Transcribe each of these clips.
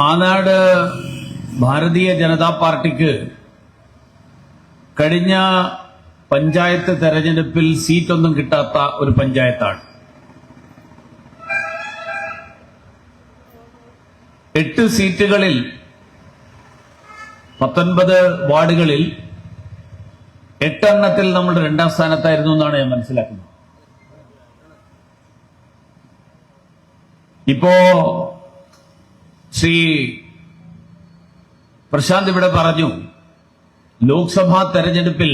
ആനാട് ഭാരതീയ ജനതാ പാർട്ടിക്ക് കഴിഞ്ഞ പഞ്ചായത്ത് തെരഞ്ഞെടുപ്പിൽ സീറ്റൊന്നും കിട്ടാത്ത ഒരു പഞ്ചായത്താണ്. 8 സീറ്റുകളിൽ 19 വാർഡുകളിൽ 8 എണ്ണത്തിൽ നമ്മൾ 2ാം സ്ഥാനത്തായിരുന്നു എന്നാണ് ഞാൻ മനസ്സിലാക്കുന്നത്. ഇപ്പോ ശ്രീ പ്രശാന്ത് ഇവിടെ പറഞ്ഞു, ലോക്സഭാ തെരഞ്ഞെടുപ്പിൽ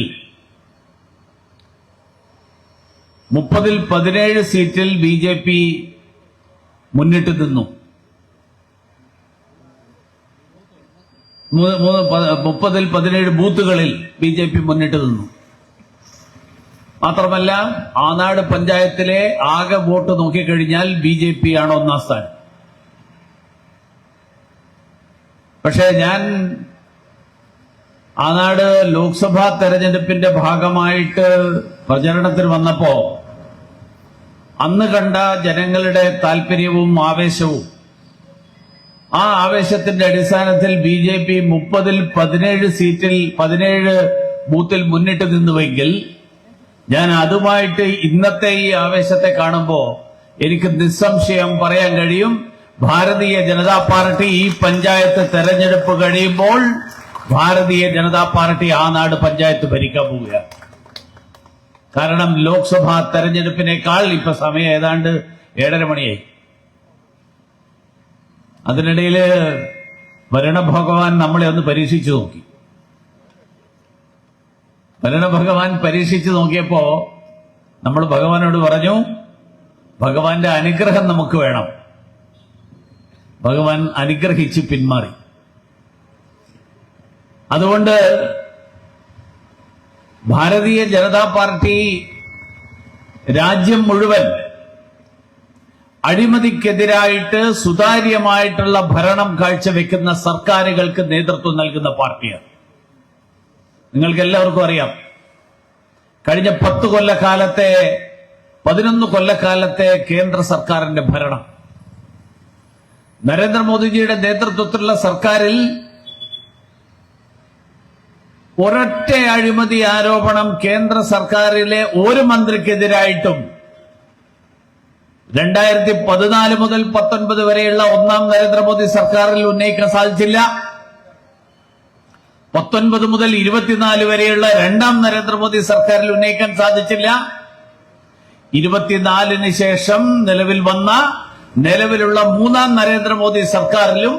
30-ൽ 17 സീറ്റിൽ ബി.ജെ.പി. മുന്നിട്ട് നിന്നു. 30-ൽ 17 ബൂത്തുകളിൽ ബി.ജെ.പി. മുന്നിട്ട് നിന്നു. മാത്രമല്ല ആനാട് പഞ്ചായത്തിലെ ആകെ വോട്ട് നോക്കിക്കഴിഞ്ഞാൽ ബി.ജെ.പി. ആണ് 1ാം സ്ഥാനം. പക്ഷേ ഞാൻ ആനാട് ലോക്സഭാ തെരഞ്ഞെടുപ്പിന്റെ ഭാഗമായിട്ട് പ്രചരണത്തിന് വന്നപ്പോ അന്ന് കണ്ട ജനങ്ങളുടെ താല്പര്യവും ആവേശവും, ആ ആവേശത്തിന്റെ അടിസ്ഥാനത്തിൽ ബി.ജെ.പി. 30-ൽ 17 ബൂത്തിൽ മുന്നിട്ട് നിന്നുവെങ്കിൽ ഞാൻ അതുമായിട്ട് ഇന്നത്തെ ഈ ആവേശത്തെ കാണുമ്പോ എനിക്ക് നിസ്സംശയം പറയാൻ കഴിയും, ഭാരതീയ ജനതാ പാർട്ടി ഈ പഞ്ചായത്ത് തെരഞ്ഞെടുപ്പ് കഴിയുമ്പോൾ ഭാരതീയ ജനതാ പാർട്ടി ആനാട് പഞ്ചായത്ത് ഭരിക്കാൻ പോവുകയാണ്. കാരണം ലോക്സഭാ തെരഞ്ഞെടുപ്പിനേക്കാൾ ഇപ്പൊ സമയം ഏതാണ്ട് 7:30 മണിയായി. അതിനിടയിൽ ഭരണഭഗവാൻ നമ്മളെ ഒന്ന് പരീക്ഷിച്ചു നോക്കി. ഭരണഭഗവാൻ പരീക്ഷിച്ചു നോക്കിയപ്പോ നമ്മൾ ഭഗവാനോട് പറഞ്ഞു, ഭഗവാന്റെ അനുഗ്രഹം നമുക്ക് വേണം. ഭഗവാൻ അനുഗ്രഹിച്ച് പിന്മാറി. അതുകൊണ്ട് ഭാരതീയ ജനതാ പാർട്ടി രാജ്യം മുഴുവൻ അഴിമതിക്കെതിരായിട്ട് സുതാര്യമായിട്ടുള്ള ഭരണം കാഴ്ചവെക്കുന്ന സർക്കാരുകൾക്ക് നേതൃത്വം നൽകുന്ന പാർട്ടിയാണ്. നിങ്ങൾക്ക് എല്ലാവർക്കും അറിയാം, കഴിഞ്ഞ 11 കൊല്ലക്കാലത്തെ കേന്ദ്ര സർക്കാരിന്റെ ഭരണം, നരേന്ദ്രമോദിജിയുടെ നേതൃത്വത്തിലുള്ള സർക്കാരിൽ ഒരൊറ്റ അഴിമതി ആരോപണം കേന്ദ്ര സർക്കാരിലെ ഒരു മന്ത്രിക്കെതിരായിട്ടും 2014 മുതൽ 19 വരെയുള്ള 1ാം നരേന്ദ്രമോദി സർക്കാരിൽ ഉന്നയിക്കാൻ സാധിച്ചില്ല. 19 മുതൽ 24 വരെയുള്ള 2ാം നരേന്ദ്രമോദി സർക്കാരിൽ ഉന്നയിക്കാൻ സാധിച്ചില്ല. 24-ന് ശേഷം നിലവിലുള്ള 3ാം നരേന്ദ്രമോദി സർക്കാരിലും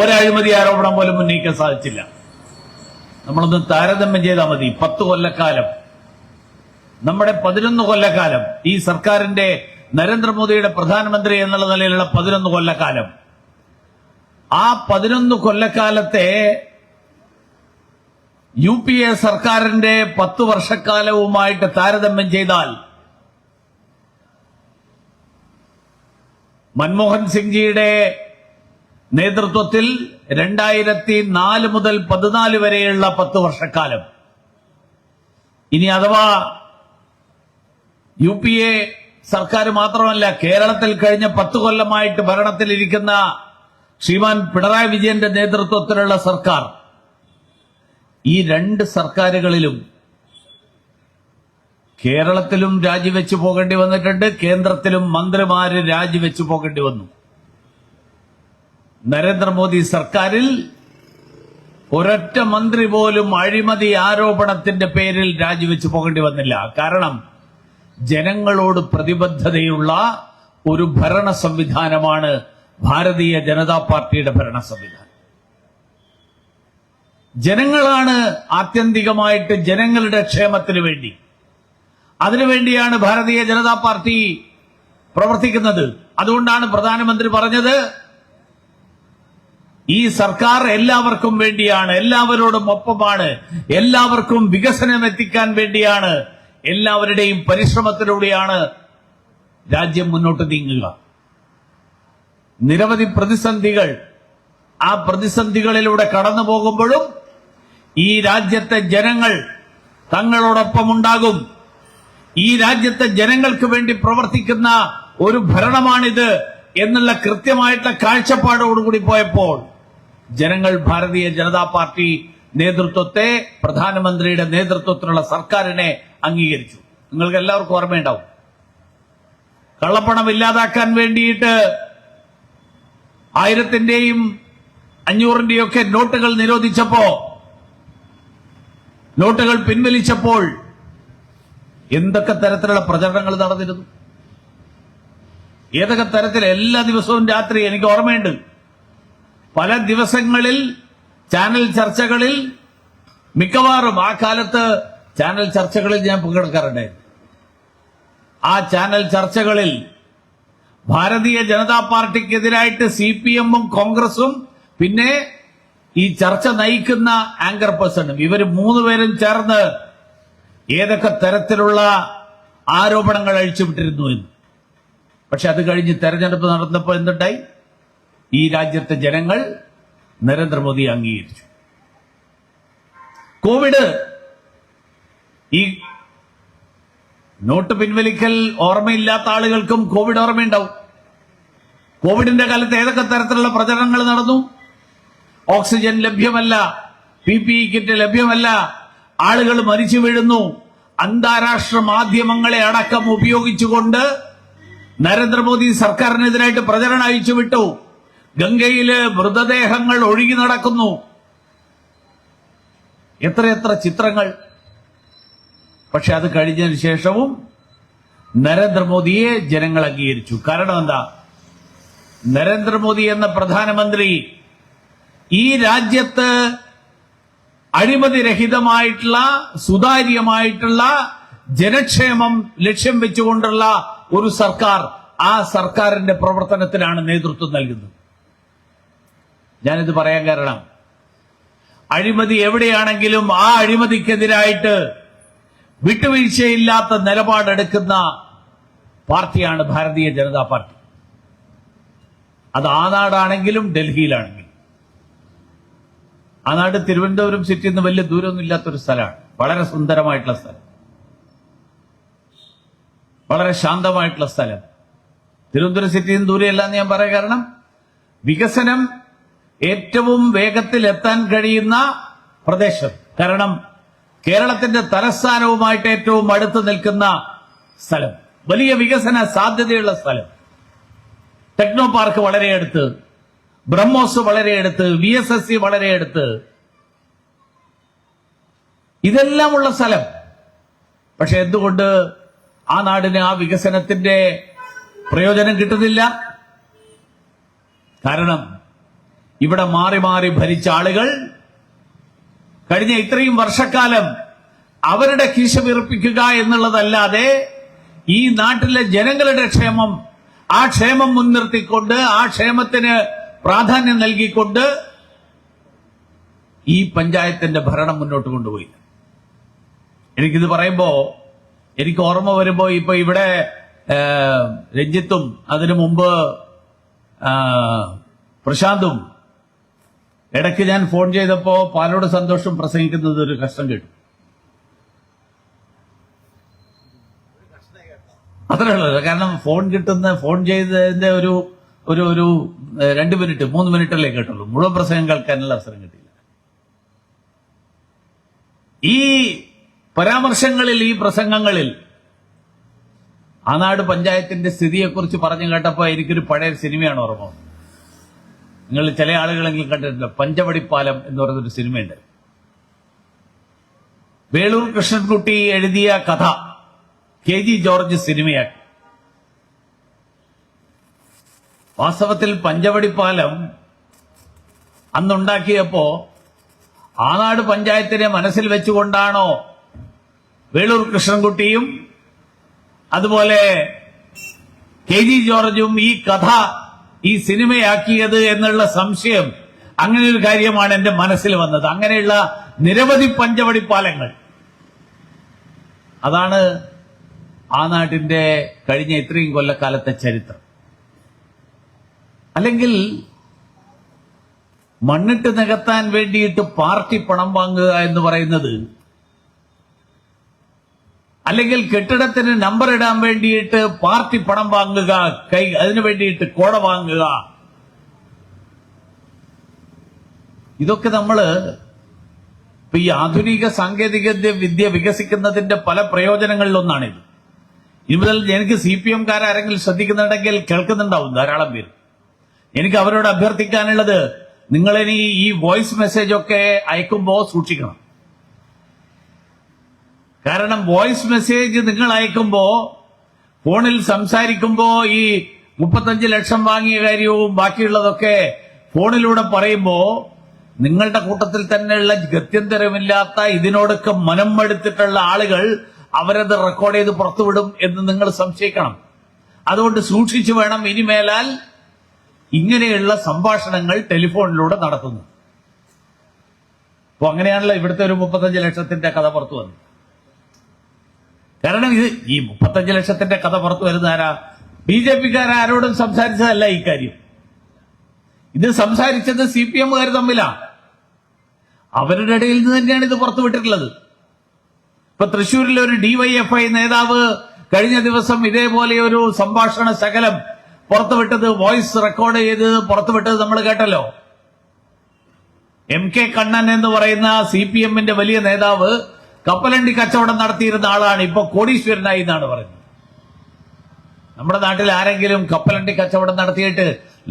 ഒരഴിമതി ആരോപണം പോലും ഉന്നയിക്കാൻ സാധിച്ചില്ല. നമ്മളൊന്ന് താരതമ്യം ചെയ്താൽ മതി. 10 കൊല്ലക്കാലം, നമ്മുടെ 11 കൊല്ലക്കാലം, ഈ സർക്കാരിന്റെ നരേന്ദ്രമോദിയുടെ പ്രധാനമന്ത്രി എന്നുള്ള നിലയിലുള്ള 11 കൊല്ലക്കാലം, ആ 11 കൊല്ലക്കാലത്തെ UPA സർക്കാരിന്റെ 10 വർഷക്കാലവുമായിട്ട് താരതമ്യം ചെയ്താൽ മൻമോഹൻ സിംഗ്ജിയുടെ നേതൃത്വത്തിൽ 2004 മുതൽ 14 വരെയുള്ള 10 വർഷക്കാലം, ഇനി അഥവാ UPA സർക്കാർ മാത്രമല്ല, കേരളത്തിൽ കഴിഞ്ഞ 10 കൊല്ലമായിട്ട് ഭരണത്തിലിരിക്കുന്ന ശ്രീമാൻ പിണറായി വിജയന്റെ നേതൃത്വത്തിലുള്ള സർക്കാർ, ഈ 2 സർക്കാരുകളിലും കേരളത്തിലും രാജിവെച്ചു പോകേണ്ടി വന്നിട്ടുണ്ട്, കേന്ദ്രത്തിലും മന്ത്രിമാര് രാജിവെച്ചു പോകേണ്ടി വന്നു. നരേന്ദ്രമോദി സർക്കാരിൽ ഒരൊറ്റ മന്ത്രി പോലും അഴിമതി ആരോപണത്തിന്റെ പേരിൽ രാജിവെച്ചു പോകേണ്ടി വന്നില്ല. കാരണം ജനങ്ങളോട് പ്രതിബദ്ധതയുള്ള ഒരു ഭരണ സംവിധാനമാണ് ഭാരതീയ ജനതാ പാർട്ടിയുടെ ഭരണ സംവിധാനം. ജനങ്ങളാണ് ആത്യന്തികമായിട്ട് ജനങ്ങളുടെ ക്ഷേമത്തിന് വേണ്ടി, അതിനുവേണ്ടിയാണ് ഭാരതീയ ജനതാ പാർട്ടി പ്രവർത്തിക്കുന്നത്. അതുകൊണ്ടാണ് പ്രധാനമന്ത്രി പറഞ്ഞത്, ഈ സർക്കാർ എല്ലാവർക്കും വേണ്ടിയാണ്, എല്ലാവരോടും ഒപ്പമാണ്, എല്ലാവർക്കും വികസനം എത്തിക്കാൻ വേണ്ടിയാണ്, എല്ലാവരുടെയും പരിശ്രമത്തിലൂടെയാണ് രാജ്യം മുന്നോട്ട് നീങ്ങുക. നിരവധി പ്രതിസന്ധികൾ, ആ പ്രതിസന്ധികളിലൂടെ കടന്നു പോകുമ്പോഴും ഈ രാജ്യത്തെ ജനങ്ങൾ തങ്ങളോടൊപ്പം ഉണ്ടാകും. ഈ രാജ്യത്തെ ജനങ്ങൾക്ക് വേണ്ടി പ്രവർത്തിക്കുന്ന ഒരു ഭരണമാണിത് എന്നുള്ള കൃത്യമായിട്ടുള്ള കാഴ്ചപ്പാടോടുകൂടി പോയപ്പോൾ ജനങ്ങൾ ഭാരതീയ ജനതാ പാർട്ടി നേതൃത്വത്തെ, പ്രധാനമന്ത്രിയുടെ നേതൃത്വത്തിലുള്ള സർക്കാരിനെ അംഗീകരിച്ചു. നിങ്ങൾക്ക് എല്ലാവർക്കും ഓർമ്മയുണ്ടാവും, കള്ളപ്പണം ഇല്ലാതാക്കാൻ വേണ്ടിയിട്ട് 1000-ന്റെയും 500-ന്റെയും ഒക്കെ നോട്ടുകൾ നിരോധിച്ചപ്പോ, നോട്ടുകൾ പിൻവലിച്ചപ്പോൾ എന്തൊക്കെ തരത്തിലുള്ള പ്രചരണങ്ങൾ നടന്നിരുന്നു, ഏതൊക്കെ തരത്തിൽ. എല്ലാ ദിവസവും രാത്രി എനിക്ക് ഓർമ്മയുണ്ട്, പല ദിവസങ്ങളിൽ ചാനൽ ചർച്ചകളിൽ, മിക്കവാറും ആ കാലത്ത് ചാനൽ ചർച്ചകളിൽ ഞാൻ പങ്കെടുക്കാറുണ്ടായിരുന്നു. ആ ചാനൽ ചർച്ചകളിൽ ഭാരതീയ ജനതാ പാർട്ടിക്കെതിരായിട്ട് CPM-ഉം കോൺഗ്രസും പിന്നെ ഈ ചർച്ച നയിക്കുന്ന ആങ്കർ പേഴ്സണും, ഇവര് 3 പേരും ചേർന്ന് ഏതൊക്കെ തരത്തിലുള്ള ആരോപണങ്ങൾ അഴിച്ചുവിട്ടിരുന്നു എന്ന്. പക്ഷെ അത് കഴിഞ്ഞ് തെരഞ്ഞെടുപ്പ് നടന്നപ്പോൾ എന്തുണ്ടായി? ഈ രാജ്യത്തെ ജനങ്ങൾ നരേന്ദ്രമോദിയെ അംഗീകരിച്ചു. കോവിഡ്, ഈ നോട്ട് പിൻവലിക്കൽ ഓർമ്മയില്ലാത്ത ആളുകൾക്കും കോവിഡ് ഓർമ്മയുണ്ടാവും. കോവിഡിന്റെ കാലത്ത് ഏതൊക്കെ തരത്തിലുള്ള പ്രചരണങ്ങൾ നടന്നു? ഓക്സിജൻ ലഭ്യമല്ല, PPE കിറ്റ് ലഭ്യമല്ല, ആളുകൾ മരിച്ചു വീഴുന്നു. അന്താരാഷ്ട്ര മാധ്യമങ്ങളെ അടക്കം ഉപയോഗിച്ചുകൊണ്ട് നരേന്ദ്രമോദി സർക്കാരിനെതിരായിട്ട് പ്രചരണം അയച്ചുവിട്ടു. ഗംഗയില് മൃതദേഹങ്ങൾ ഒഴുകി നടക്കുന്നു. എത്രയെത്ര ചിത്രങ്ങൾ. പക്ഷെ അത് കഴിഞ്ഞതിന് ശേഷവും നരേന്ദ്രമോദിയെ ജനങ്ങൾ അംഗീകരിച്ചു. കാരണം എന്താ? നരേന്ദ്രമോദി എന്ന പ്രധാനമന്ത്രി ഈ രാജ്യത്ത് അഴിമതിരഹിതമായിട്ടുള്ള, സുതാര്യമായിട്ടുള്ള ജനക്ഷേമം ലക്ഷ്യം വെച്ചുകൊണ്ടുള്ള ഒരു സർക്കാർ, ആ സർക്കാരിന്റെ പ്രവർത്തനത്തിനാണ് നേതൃത്വം നൽകുന്നത്. ഞാനിത് പറയാൻ കാരണം, അഴിമതി എവിടെയാണെങ്കിലും ആ അഴിമതിക്കെതിരായിട്ട് വിട്ടുവീഴ്ചയില്ലാത്ത നിലപാടെടുക്കുന്ന പാർട്ടിയാണ് ഭാരതീയ ജനതാ പാർട്ടി. അത് ആനാടാണെങ്കിലും ഡൽഹിയിലാണെങ്കിലും. ആനാട് തിരുവനന്തപുരം സിറ്റിയിൽ നിന്ന് വലിയ ദൂരമൊന്നും ഇല്ലാത്തൊരു സ്ഥലമാണ്. വളരെ സുന്ദരമായിട്ടുള്ള സ്ഥലം, വളരെ ശാന്തമായിട്ടുള്ള സ്ഥലം. തിരുവനന്തപുരം സിറ്റിയിൽ നിന്ന് ദൂരെയല്ല എന്ന് ഞാൻ പറയാൻ കാരണം, വികസനം ഏറ്റവും വേഗത്തിൽ എത്താൻ കഴിയുന്ന പ്രദേശം. കാരണം കേരളത്തിന്റെ തലസ്ഥാനവുമായിട്ട് ഏറ്റവും അടുത്ത് നിൽക്കുന്ന സ്ഥലം, വലിയ വികസന സാധ്യതയുള്ള സ്ഥലം. ടെക്നോ പാർക്ക് വളരെ അടുത്ത്, ബ്രഹ്മോസ് വളരെ അടുത്ത്, VSSC വളരെ അടുത്ത്, ഇതെല്ലാമുള്ള സ്ഥലം. പക്ഷെ എന്തുകൊണ്ട് ആ നാടിന് ആ വികസനത്തിന്റെ പ്രയോജനം കിട്ടുന്നില്ല? കാരണം ഇവിടെ മാറി മാറി ഭരിച്ച ആളുകൾ കഴിഞ്ഞ ഇത്രയും വർഷക്കാലം അവരുടെ കീശ വിറപ്പിക്കുക എന്നുള്ളതല്ലാതെ ഈ നാട്ടിലെ ജനങ്ങളുടെ ക്ഷേമം, ആ ക്ഷേമം മുൻനിർത്തിക്കൊണ്ട്, ആ ക്ഷേമത്തിന് പ്രാധാന്യം നൽകിക്കൊണ്ട് ഈ പഞ്ചായത്തിന്റെ ഭരണം മുന്നോട്ട് കൊണ്ടുപോയി. എനിക്കിത് പറയുമ്പോ എനിക്ക് ഓർമ്മ വരുമ്പോ, ഇപ്പൊ ഇവിടെ രഞ്ജിത്തും അതിനു മുമ്പ് പ്രശാന്തും, ഇടയ്ക്ക് ഞാൻ ഫോൺ ചെയ്തപ്പോ പാലോട് സന്തോഷം പ്രസംഗിക്കുന്നത് ഒരു കഷ്ടം കേട്ടു. അത്രേ ഉള്ളത്. കാരണം ഫോൺ ചെയ്തതിന്റെ ഒരു 2 മിനിറ്റ് 3 മിനിറ്റല്ലേ കേട്ടുള്ളൂ. മുഴുവൻ പ്രസംഗം കേൾക്കാനുള്ള അവസരം കിട്ടിയില്ല. ഈ പരാമർശങ്ങളിൽ, ഈ പ്രസംഗങ്ങളിൽ ആനാട് പഞ്ചായത്തിന്റെ സ്ഥിതിയെക്കുറിച്ച് പറഞ്ഞു കേട്ടപ്പോ എനിക്കൊരു പഴയ സിനിമയാണ് ഓർമ്മ. നിങ്ങൾ ചില ആളുകളെങ്കിലും കണ്ടിട്ടുണ്ട്, പഞ്ചവടിപ്പാലം എന്ന് പറയുന്നൊരു സിനിമയുണ്ട്. വേളൂർ കൃഷ്ണൻകുട്ടി എഴുതിയ കഥ KG ജോർജ് സിനിമയാക്കി. വാസ്തവത്തിൽ പഞ്ചവടിപ്പാലം അന്നുണ്ടാക്കിയപ്പോ ആനാട് പഞ്ചായത്തിനെ മനസ്സിൽ വെച്ചുകൊണ്ടാണോ വേളൂർ കൃഷ്ണൻകുട്ടിയും അതുപോലെ KG ജോർജും ഈ കഥ, ഈ സിനിമയാക്കിയത് എന്നുള്ള സംശയം, അങ്ങനെ ഒരു കാര്യമാണ് എന്റെ മനസ്സിൽ വന്നത്. അങ്ങനെയുള്ള നിരവധി പഞ്ചവടിപ്പാലങ്ങൾ. അതാണ് ആ നാട്ടിന്റെ കഴിഞ്ഞ ഇത്രയും കൊല്ലക്കാലത്തെ ചരിത്രം. അല്ലെങ്കിൽ മണ്ണിട്ട് നികത്താൻ വേണ്ടിയിട്ട് പാർട്ടി പണം വാങ്ങുക എന്ന് പറയുന്നത് അല്ലെങ്കിൽ കെട്ടിടത്തിന് നമ്പർ ഇടാൻ വേണ്ടിയിട്ട് പാർട്ടി പണം വാങ്ങുക, അതിനു വേണ്ടിയിട്ട് കോട വാങ്ങുക. ഇതൊക്കെ നമ്മള് ഇപ്പൊ ഈ ആധുനിക സാങ്കേതിക വിദ്യ വികസിക്കുന്നതിന്റെ പല പ്രയോജനങ്ങളിലൊന്നാണിത്. ഇനി മുതൽ എനിക്ക് CPM-കാരെങ്കിലും ശ്രദ്ധിക്കുന്നുണ്ടെങ്കിൽ കേൾക്കുന്നുണ്ടാവും ധാരാളം പേര്. എനിക്ക് അവരോട് അഭ്യർത്ഥിക്കാനുള്ളത്, നിങ്ങളിനി ഈ വോയിസ് മെസ്സേജ് ഒക്കെ അയക്കുമ്പോൾ സൂക്ഷിക്കണം. കാരണം വോയിസ് മെസ്സേജ് നിങ്ങൾ അയക്കുമ്പോ, ഫോണിൽ സംസാരിക്കുമ്പോ ഈ 35 ലക്ഷം വാങ്ങിയ കാര്യവും ബാക്കിയുള്ളതൊക്കെ ഫോണിലൂടെ പറയുമ്പോ നിങ്ങളുടെ കൂട്ടത്തിൽ തന്നെയുള്ള ഗത്യന്തരമില്ലാത്ത ഇതിനോടൊക്കെ മനം മടുത്തിട്ടുള്ള ആളുകൾ അവരത് റെക്കോർഡ് ചെയ്ത് പുറത്തുവിടും എന്ന് നിങ്ങൾ സംശയിക്കണം. അതുകൊണ്ട് സൂക്ഷിച്ചു വേണം ഇനിമേലാൽ ഇങ്ങനെയുള്ള സംഭാഷണങ്ങൾ ടെലിഫോണിലൂടെ നടത്തുന്നു. അപ്പൊ അങ്ങനെയാണല്ലോ ഇവിടുത്തെ ഒരു 35 ലക്ഷത്തിന്റെ കഥ പുറത്തു വന്നത്. കാരണം ഇത് ഈ 35 ലക്ഷത്തിന്റെ കഥ പുറത്തു വരുന്ന ആരാ? BJP-കാരോടും സംസാരിച്ചതല്ല ഈ കാര്യം. ഇത് സംസാരിച്ചത് CPM-കാർ തമ്മിലാണ്. അവരുടെ ഇടയിൽ നിന്ന് തന്നെയാണ് ഇത് പുറത്തുവിട്ടിട്ടുള്ളത്. ഇപ്പൊ തൃശ്ശൂരിലെ ഒരു DYFI നേതാവ് കഴിഞ്ഞ ദിവസം ഇതേപോലെ ഒരു സംഭാഷണ ശകലം പുറത്തുവിട്ടത്, വോയിസ് റെക്കോർഡ് ചെയ്ത് പുറത്തുവിട്ടത് നമ്മൾ കേട്ടല്ലോ. MK കണ്ണൻ എന്ന് പറയുന്ന CPM-ന്റെ വലിയ നേതാവ് കപ്പലണ്ടി കച്ചവടം നടത്തിയിരുന്ന ആളാണ്. ഇപ്പൊ കോടീശ്വരനായി എന്നാണ് പറയുന്നത്. നമ്മുടെ നാട്ടിൽ ആരെങ്കിലും കപ്പലണ്ടി കച്ചവടം നടത്തിയിട്ട്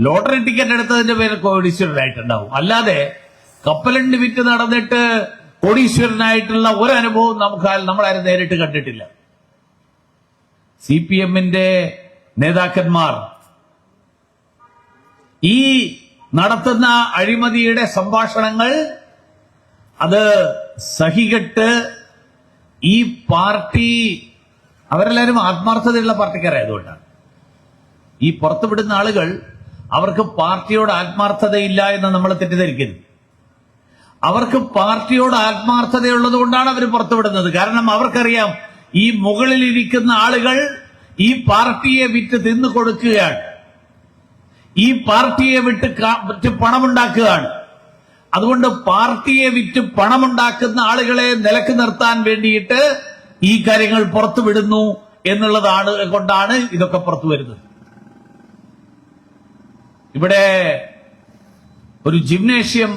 ലോട്ടറി ടിക്കറ്റ് എടുത്തതിന്റെ പേര് കോടീശ്വരനായിട്ടുണ്ടാവും. അല്ലാതെ കപ്പലണ്ടി വിറ്റ് നടന്നിട്ട് കോടീശ്വരനായിട്ടുള്ള ഒരു അനുഭവം നമ്മളാരും നേരിട്ട് കണ്ടിട്ടില്ല. CPM-ന്റെ നേതാക്കന്മാർ ഈ നടത്തുന്ന അഴിമതിയുടെ സംഭാഷണങ്ങൾ അത് സഹികെട്ട് ഈ പാർട്ടി, അവരെല്ലാവരും ആത്മാർത്ഥതയുള്ള പാർട്ടിക്കാരായതുകൊണ്ടാണ്. ഈ പുറത്തുവിടുന്ന ആളുകൾ, അവർക്ക് പാർട്ടിയോട് ആത്മാർത്ഥതയില്ല എന്ന് നമ്മൾ തെറ്റിദ്ധരിക്കരുത്. അവർക്ക് പാർട്ടിയോട് ആത്മാർത്ഥതയുള്ളത് കൊണ്ടാണ് അവർ പുറത്തുവിടുന്നത്. കാരണം അവർക്കറിയാം ഈ മുകളിലിരിക്കുന്ന ആളുകൾ ഈ പാർട്ടിയെ വിറ്റ് തിന്നു കൊടുക്കുകയാണ്, ഈ പാർട്ടിയെ വിറ്റ് പണമുണ്ടാക്കുകയാണ്. അതുകൊണ്ട് പാർട്ടിയെ വിറ്റ് പണമുണ്ടാക്കുന്ന ആളുകളെ നിലക്ക് നിർത്താൻ വേണ്ടിയിട്ട് ഈ കാര്യങ്ങൾ പുറത്തുവിടുന്നു എന്നുള്ളതാണ് കൊണ്ടാണ് ഇതൊക്കെ പുറത്തു വരുന്നത്. ഇവിടെ ഒരു ജിംനേഷ്യം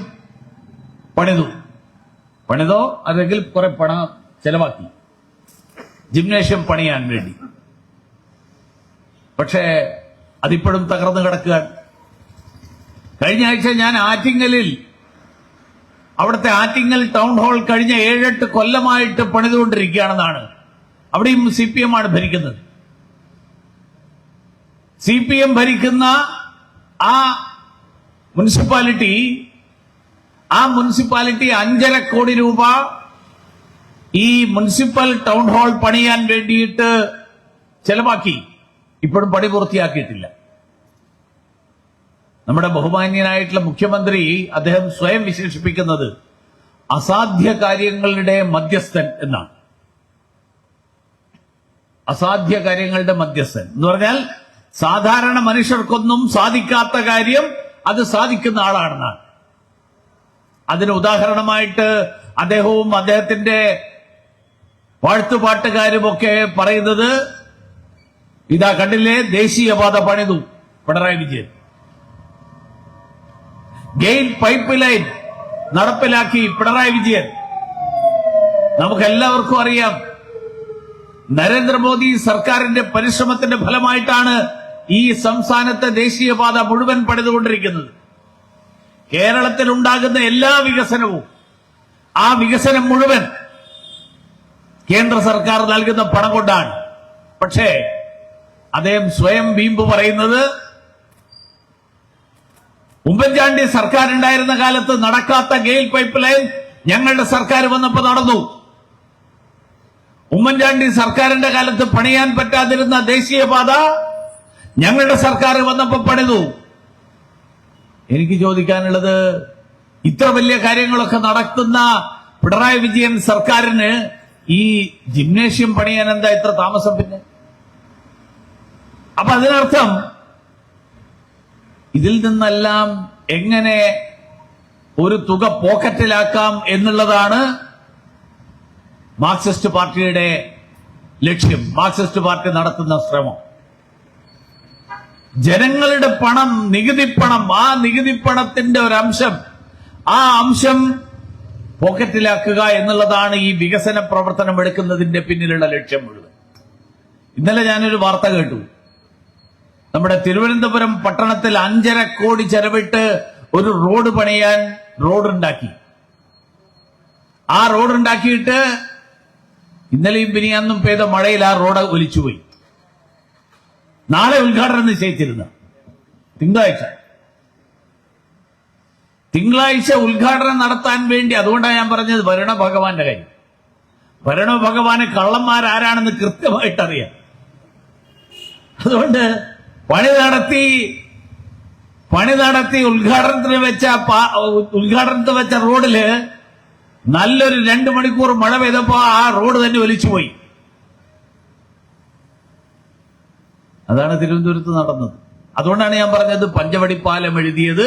പണിതോ അല്ലെങ്കിൽ കുറെ പണം ചെലവാക്കി ജിംനേഷ്യം പണിയാൻ വേണ്ടി. പക്ഷേ അതിപ്പോഴും തകർന്നു കിടക്കുകയാണ്. കഴിഞ്ഞ ആഴ്ച ഞാൻ ആറ്റിങ്ങലിൽ, അവിടുത്തെ ആറ്റിങ്ങൽ ടൗൺ ഹാൾ കഴിഞ്ഞ 7-8 കൊല്ലമായിട്ട് പണിതുകൊണ്ടിരിക്കുകയാണെന്നാണ്. അവിടെയും CPM-ആണ് ഭരിക്കുന്നത്. CPM ഭരിക്കുന്ന ആ മുനിസിപ്പാലിറ്റി 5.5 കോടി രൂപ ഈ മുനിസിപ്പൽ ടൗൺ ഹാൾ പണിയാൻ വേണ്ടിയിട്ട് ചെലവാക്കി. ഇപ്പോഴും പണി പൂർത്തിയാക്കിയിട്ടില്ല. നമ്മുടെ ബഹുമാന്യനായിട്ടുള്ള മുഖ്യമന്ത്രി, അദ്ദേഹം സ്വയം വിശേഷിപ്പിക്കുന്നത് അസാധ്യ കാര്യങ്ങളുടെ മധ്യസ്ഥൻ എന്നാണ്. അസാധ്യ കാര്യങ്ങളുടെ മധ്യസ്ഥൻ എന്ന് പറഞ്ഞാൽ സാധാരണ മനുഷ്യർക്കൊന്നും സാധിക്കാത്ത കാര്യം അത് സാധിക്കുന്ന ആളാണെന്നാണ്. അതിന് ഉദാഹരണമായിട്ട് അദ്ദേഹവും അദ്ദേഹത്തിന്റെ വാഴ്ത്തുപാട്ടുകാരുമൊക്കെ പറയുന്നത്, ഇതാ കണ്ടില്ലേ, ദേശീയപാത പണിതു പിണറായി വിജയൻ, ഗെയിൽ പൈപ്പ് ലൈൻ നടപ്പിലാക്കി പിണറായി വിജയൻ. നമുക്കെല്ലാവർക്കും അറിയാം, നരേന്ദ്രമോദി സർക്കാരിന്റെ പരിശ്രമത്തിന്റെ ഫലമായിട്ടാണ് ഈ സംസ്ഥാനത്തെ ദേശീയപാത മുഴുവൻ പണിതുകൊണ്ടിരിക്കുന്നത്. കേരളത്തിൽ ഉണ്ടാകുന്ന എല്ലാ വികസനവും, ആ വികസനം മുഴുവൻ കേന്ദ്ര സർക്കാർ നൽകുന്ന പണം കൊണ്ടാണ്. പക്ഷേ അദ്ദേഹം സ്വയം വീമ്പ് പറയുന്നത്, ഉമ്മൻചാണ്ടി സർക്കാർ ഉണ്ടായിരുന്ന കാലത്ത് നടക്കാത്ത ഗെയിൽ പൈപ്പ് ലൈൻ ഞങ്ങളുടെ സർക്കാർ വന്നപ്പോൾ നടന്നു. ഉമ്മൻചാണ്ടി സർക്കാരിന്റെ കാലത്ത് പണിയാൻ പറ്റാതിരുന്ന ദേശീയപാത ഞങ്ങളുടെ സർക്കാർ വന്നപ്പോൾ പണിതു. എനിക്ക് ചോദിക്കാനുള്ളത്, ഇത്ര വലിയ കാര്യങ്ങളൊക്കെ നടത്തുന്ന പിണറായി വിജയൻ സർക്കാരിന് ഈ ജിംനേഷ്യം പണിയാൻ എന്താ ഇത്ര താമസം? പിന്നെ അപ്പൊ അതിനർത്ഥം ഇതിൽ നിന്നെല്ലാം എങ്ങനെ ഒരു തുക പോക്കറ്റിലാക്കാം എന്നുള്ളതാണ് മാർക്സിസ്റ്റ് പാർട്ടിയുടെ ലക്ഷ്യം മാർക്സിസ്റ്റ് പാർട്ടി നടത്തുന്ന ശ്രമം. ജനങ്ങളുടെ പണം, നികുതി പണം, ആ നികുതി പണത്തിന്റെ ഒരംശം, ആ അംശം പോക്കറ്റിലാക്കുക എന്നുള്ളതാണ് ഈ വികസന പ്രവർത്തനം എടുക്കുന്നതിന്റെ പിന്നിലുള്ള ലക്ഷ്യം മുഴുവൻ. ഇന്നലെ ഞാനൊരു വാർത്ത കേട്ടു. നമ്മുടെ തിരുവനന്തപുരം പട്ടണത്തിൽ 5.5 കോടി ചെലവിട്ട് ഒരു റോഡ് പണിയാൻ റോഡുണ്ടാക്കി. ആ റോഡുണ്ടാക്കിയിട്ട് ഇന്നലെയും പിനിയാന്നും പെയ്ത മഴയിൽ ആ റോഡ് ഒലിച്ചുപോയി. നാളെ ഉദ്ഘാടനം നിശ്ചയിച്ചിരുന്ന തിങ്കളാഴ്ച ഉദ്ഘാടനം നടത്താൻ വേണ്ടി, അതുകൊണ്ടാണ് ഞാൻ പറഞ്ഞത് വരണ ഭഗവാന്റെ കാര്യം. വരണ ഭഗവാനെ കള്ളന്മാരാരാണെന്ന് കൃത്യമായിട്ടറിയാം. അതുകൊണ്ട് പണി നടത്തി ഉദ്ഘാടനത്തിന് വെച്ച റോഡില് നല്ലൊരു 2 മണിക്കൂർ മഴ പെയ്തപ്പോ ആ റോഡ് തന്നെ ഒലിച്ചുപോയി. അതാണ് തിരുവനന്തപുരത്ത് നടന്നത്. അതുകൊണ്ടാണ് ഞാൻ പറഞ്ഞത് പഞ്ചവടിപ്പാലം എഴുതിയത്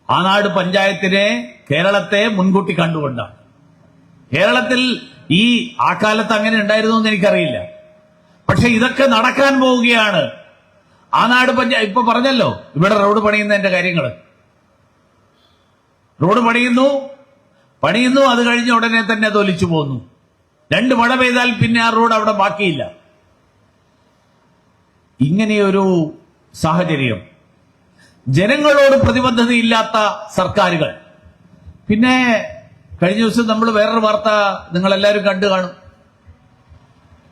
ആനാട് പഞ്ചായത്തിനെ, കേരളത്തെ മുൻകൂട്ടി കണ്ടുകൊണ്ടാണ്. കേരളത്തിൽ ആ കാലത്ത് അങ്ങനെ ഉണ്ടായിരുന്നു എന്ന് എനിക്കറിയില്ല. പക്ഷെ ഇതൊക്കെ നടക്കാൻ പോവുകയാണ്. ആനാട് പഞ്ചായത്ത് ഇപ്പൊ പറഞ്ഞല്ലോ, ഇവിടെ റോഡ് പണിയുന്നതിന്റെ കാര്യങ്ങൾ. റോഡ് പണിയുന്നു, അത് കഴിഞ്ഞ ഉടനെ തന്നെ അത് ഒലിച്ചു പോകുന്നു. 2 മഴ പെയ്താൽ പിന്നെ ആ റോഡ് അവിടെ ബാക്കിയില്ല. ഇങ്ങനെയൊരു സാഹചര്യം, ജനങ്ങളോട് പ്രതിബദ്ധതയില്ലാത്ത സർക്കാരുകൾ. പിന്നെ കഴിഞ്ഞ ദിവസം നമ്മൾ വേറൊരു വാർത്ത നിങ്ങളെല്ലാവരും കണ്ടു കാണും.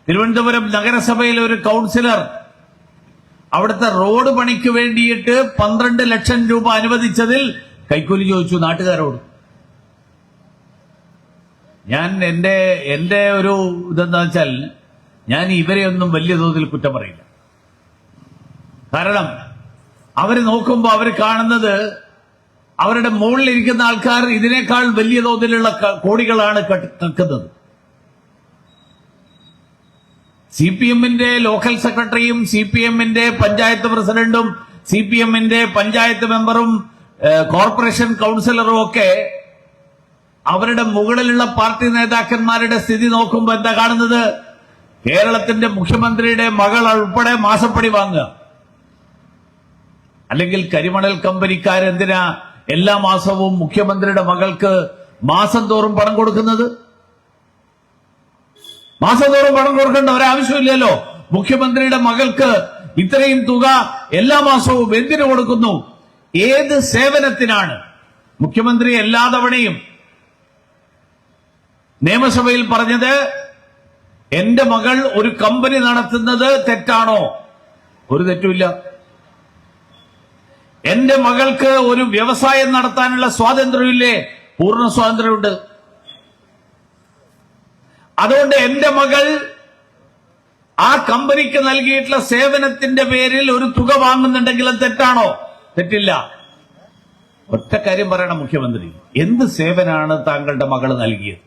തിരുവനന്തപുരം നഗരസഭയിലെ ഒരു കൗൺസിലർ അവിടുത്തെ റോഡ് പണിക്ക് വേണ്ടിയിട്ട് 12 ലക്ഷം രൂപ അനുവദിച്ചതിൽ കൈക്കൂലി ചോദിച്ചു നാട്ടുകാരോട്. ഞാൻ എന്റെ ഒരു ഇതെന്താ വെച്ചാൽ, ഞാൻ ഇവരെയൊന്നും വലിയ തോതിൽ കുറ്റം പറയില്ല. കാരണം അവര് നോക്കുമ്പോൾ അവർ കാണുന്നത് അവരുടെ മുകളിലിരിക്കുന്ന ആൾക്കാർ ഇതിനേക്കാൾ വലിയ തോതിലുള്ള കോടികളാണ് കക്കുന്നത്. CPM-ന്റെ ലോക്കൽ സെക്രട്ടറിയും CPM-ന്റെ പഞ്ചായത്ത് പ്രസിഡന്റും CPM-ന്റെ പഞ്ചായത്ത് മെമ്പറും കോർപ്പറേഷൻ കൗൺസിലറും ഒക്കെ അവരുടെ മുകളിലുള്ള പാർട്ടി നേതാക്കന്മാരുടെ സ്ഥിതി നോക്കുമ്പോൾ എന്താ കാണുന്നത്? കേരളത്തിന്റെ മുഖ്യമന്ത്രിയുടെ മകൾ ഉൾപ്പെടെ മാസപ്പടി വാങ്ങുക. അല്ലെങ്കിൽ കരിമണൽ കമ്പനിക്കാരെന്തിനാ എല്ലാ മാസവും മുഖ്യമന്ത്രിയുടെ മകൾക്ക് മാസം തോറും പണം കൊടുക്കുന്നത്? മാസം തോറും പണം കൊടുക്കേണ്ട ഒരാവശ്യമില്ലല്ലോ. മുഖ്യമന്ത്രിയുടെ മകൾക്ക് ഇത്രയും തുക എല്ലാ മാസവും എന്തിനു കൊടുക്കുന്നു? ഏത് സേവനത്തിനാണ്? മുഖ്യമന്ത്രി എല്ലാ തവണയും നിയമസഭയിൽ പറഞ്ഞത്, എന്റെ മകൾ ഒരു കമ്പനി നടത്തുന്നത് തെറ്റാണോ? ഒരു തെറ്റുമില്ല. എന്റെ മകൾക്ക് ഒരു വ്യവസായം നടത്താനുള്ള സ്വാതന്ത്ര്യമില്ലേ? പൂർണ്ണ സ്വാതന്ത്ര്യമുണ്ട്. അതുകൊണ്ട് എന്റെ മകൾ ആ കമ്പനിക്ക് നൽകിയിട്ടുള്ള സേവനത്തിന്റെ പേരിൽ ഒരു തുക വാങ്ങുന്നുണ്ടെങ്കിൽ അത് തെറ്റാണോ? തെറ്റില്ല. ഒറ്റ കാര്യം പറയണം മുഖ്യമന്ത്രി, എന്ത് സേവനാണ് താങ്കളുടെ മകൾ നൽകിയത്?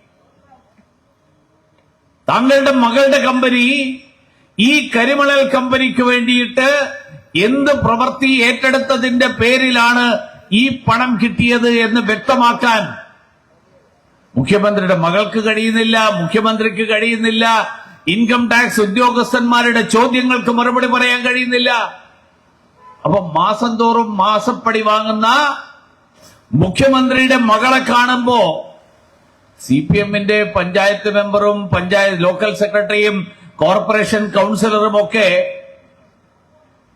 താങ്കളുടെ മകളുടെ കമ്പനി ഈ കരിമണൽ കമ്പനിക്ക് വേണ്ടിയിട്ട് എന്ത് പ്രവൃത്തി ഏറ്റെടുത്തതിന്റെ പേരിലാണ് ഈ പണം കിട്ടിയത് എന്ന് വ്യക്തമാക്കാൻ മുഖ്യമന്ത്രിയുടെ മകൾക്ക് കഴിയുന്നില്ല, മുഖ്യമന്ത്രിക്ക് കഴിയുന്നില്ല, ഇൻകം ടാക്സ് ഉദ്യോഗസ്ഥന്മാരുടെ ചോദ്യങ്ങൾക്ക് മറുപടി പറയാൻ കഴിയുന്നില്ല. അപ്പൊ മാസം തോറും മാസപ്പടി വാങ്ങുന്ന മുഖ്യമന്ത്രിയുടെ മകളെ കാണുമ്പോ CPM-ന്റെ പഞ്ചായത്ത് മെമ്പറും ലോക്കൽ സെക്രട്ടറിയും കോർപ്പറേഷൻ കൗൺസിലറും ഒക്കെ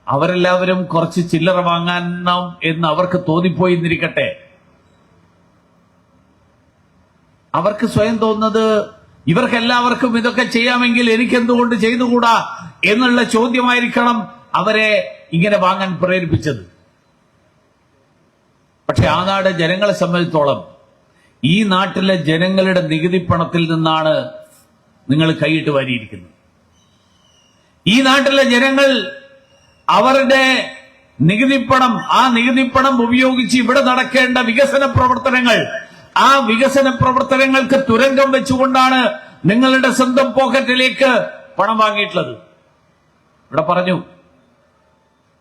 അവരെല്ലാവരും കുറച്ച് ചില്ലറ വാങ്ങാനം എന്ന് അവർക്ക് തോന്നിപ്പോയി എന്നിരിക്കട്ടെ. അവർക്ക് സ്വയം തോന്നുന്നത് ഇവർക്കെല്ലാവർക്കും ഇതൊക്കെ ചെയ്യാമെങ്കിൽ എനിക്കെന്തുകൊണ്ട് ചെയ്തുകൂടാ എന്നുള്ള ചോദ്യമായിരിക്കണം അവരെ ഇങ്ങനെ വാങ്ങാൻ പ്രേരിപ്പിച്ചത്. പക്ഷെ ആ നാട് ജനങ്ങളെ സംബന്ധിച്ചോളം ഈ നാട്ടിലെ ജനങ്ങളുടെ നികുതി പണത്തിൽ നിന്നാണ് നിങ്ങൾ കൈയിട്ട് വാരിയിരിക്കുന്നത്. ഈ നാട്ടിലെ ജനങ്ങൾ അവരുടെ നികുതിപ്പണം, ആ നികുതിപ്പണം ഉപയോഗിച്ച് ഇവിടെ നടക്കേണ്ട വികസന പ്രവർത്തനങ്ങൾ, ആ വികസന പ്രവർത്തനങ്ങൾക്ക് തുരങ്കം വെച്ചുകൊണ്ടാണ് നിങ്ങളുടെ സ്വന്തം പോക്കറ്റിലേക്ക് പണം വാങ്ങിയിട്ടുള്ളത്. ഇവിടെ പറഞ്ഞു,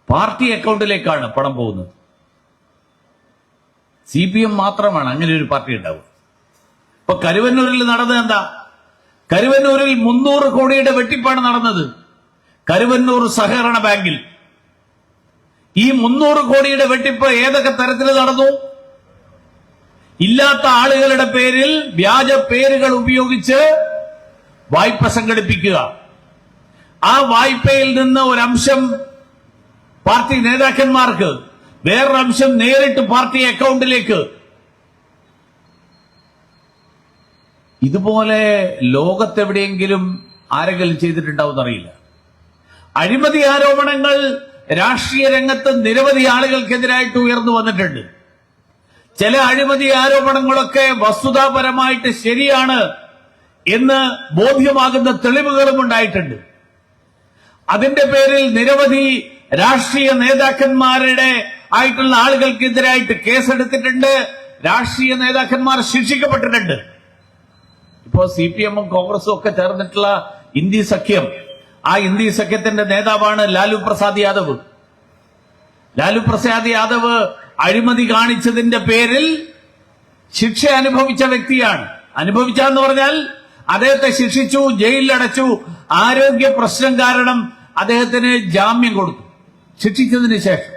പാർട്ടി അക്കൗണ്ടിലേക്കാണ് പണം പോകുന്നത്. CPM മാത്രമാണ് അങ്ങനെ ഒരു പാർട്ടി ഉണ്ടാവുക. ഇപ്പൊ കരുവന്നൂരിൽ നടന്നത് എന്താ? കരുവന്നൂരിൽ 300 കോടിയുടെ വെട്ടിപ്പാണ് നടന്നത്. കരുവന്നൂർ സഹകരണ ബാങ്കിൽ ഈ 300 കോടിയുടെ വെട്ടിപ്പ് ഏതൊക്കെ തരത്തിൽ നടന്നു? ഇല്ലാത്ത ആളുകളുടെ പേരിൽ വ്യാജ പേരുകൾ ഉപയോഗിച്ച് വായ്പ സംഘടിപ്പിക്കുക, ആ വായ്പയിൽ നിന്ന് ഒരംശം പാർട്ടി നേതാക്കന്മാർക്ക്, വേറൊരംശം നേരിട്ട് പാർട്ടി അക്കൗണ്ടിലേക്ക്. ഇതുപോലെ ലോകത്തെവിടെയെങ്കിലും ആരെങ്കിലും ചെയ്തിട്ടുണ്ടാവും അറിയില്ല. അഴിമതി ആരോപണങ്ങൾ രാഷ്ട്രീയ രംഗത്ത് നിരവധി ആളുകൾക്കെതിരായിട്ട് ഉയർന്നു വന്നിട്ടുണ്ട്. ചില അഴിമതി ആരോപണങ്ങളൊക്കെ വസ്തുതാപരമായിട്ട് ശരിയാണ് എന്ന് ബോധ്യമാകുന്ന തെളിവുകളും ഉണ്ടായിട്ടുണ്ട്. അതിന്റെ പേരിൽ നിരവധി രാഷ്ട്രീയ നേതാക്കന്മാരുടെ ആയിട്ടുള്ള ആളുകൾക്കെതിരായിട്ട് കേസെടുത്തിട്ടുണ്ട്. രാഷ്ട്രീയ നേതാക്കന്മാർ ശിക്ഷിക്കപ്പെട്ടിട്ടുണ്ട്. ഇപ്പോ CPM-ഉം കോൺഗ്രസും ഒക്കെ ചേർന്നിട്ടുള്ള ഇന്ത്യ സഖ്യം, ആ ഇന്ത്യ സഖ്യത്തിന്റെ നേതാവാണ് ലാലു പ്രസാദ് യാദവ്. ലാലു പ്രസാദ് യാദവ് അഴിമതി കാണിച്ചതിന്റെ പേരിൽ ശിക്ഷ അനുഭവിച്ച വ്യക്തിയാണ്. അനുഭവിച്ചെന്ന് പറഞ്ഞാൽ അദ്ദേഹത്തെ ശിക്ഷിച്ചു, ജയിലിലടച്ചു. ആരോഗ്യ പ്രശ്നം കാരണം അദ്ദേഹത്തിന് ജാമ്യം കൊടുത്തു. ശിക്ഷിച്ചതിന് ശേഷം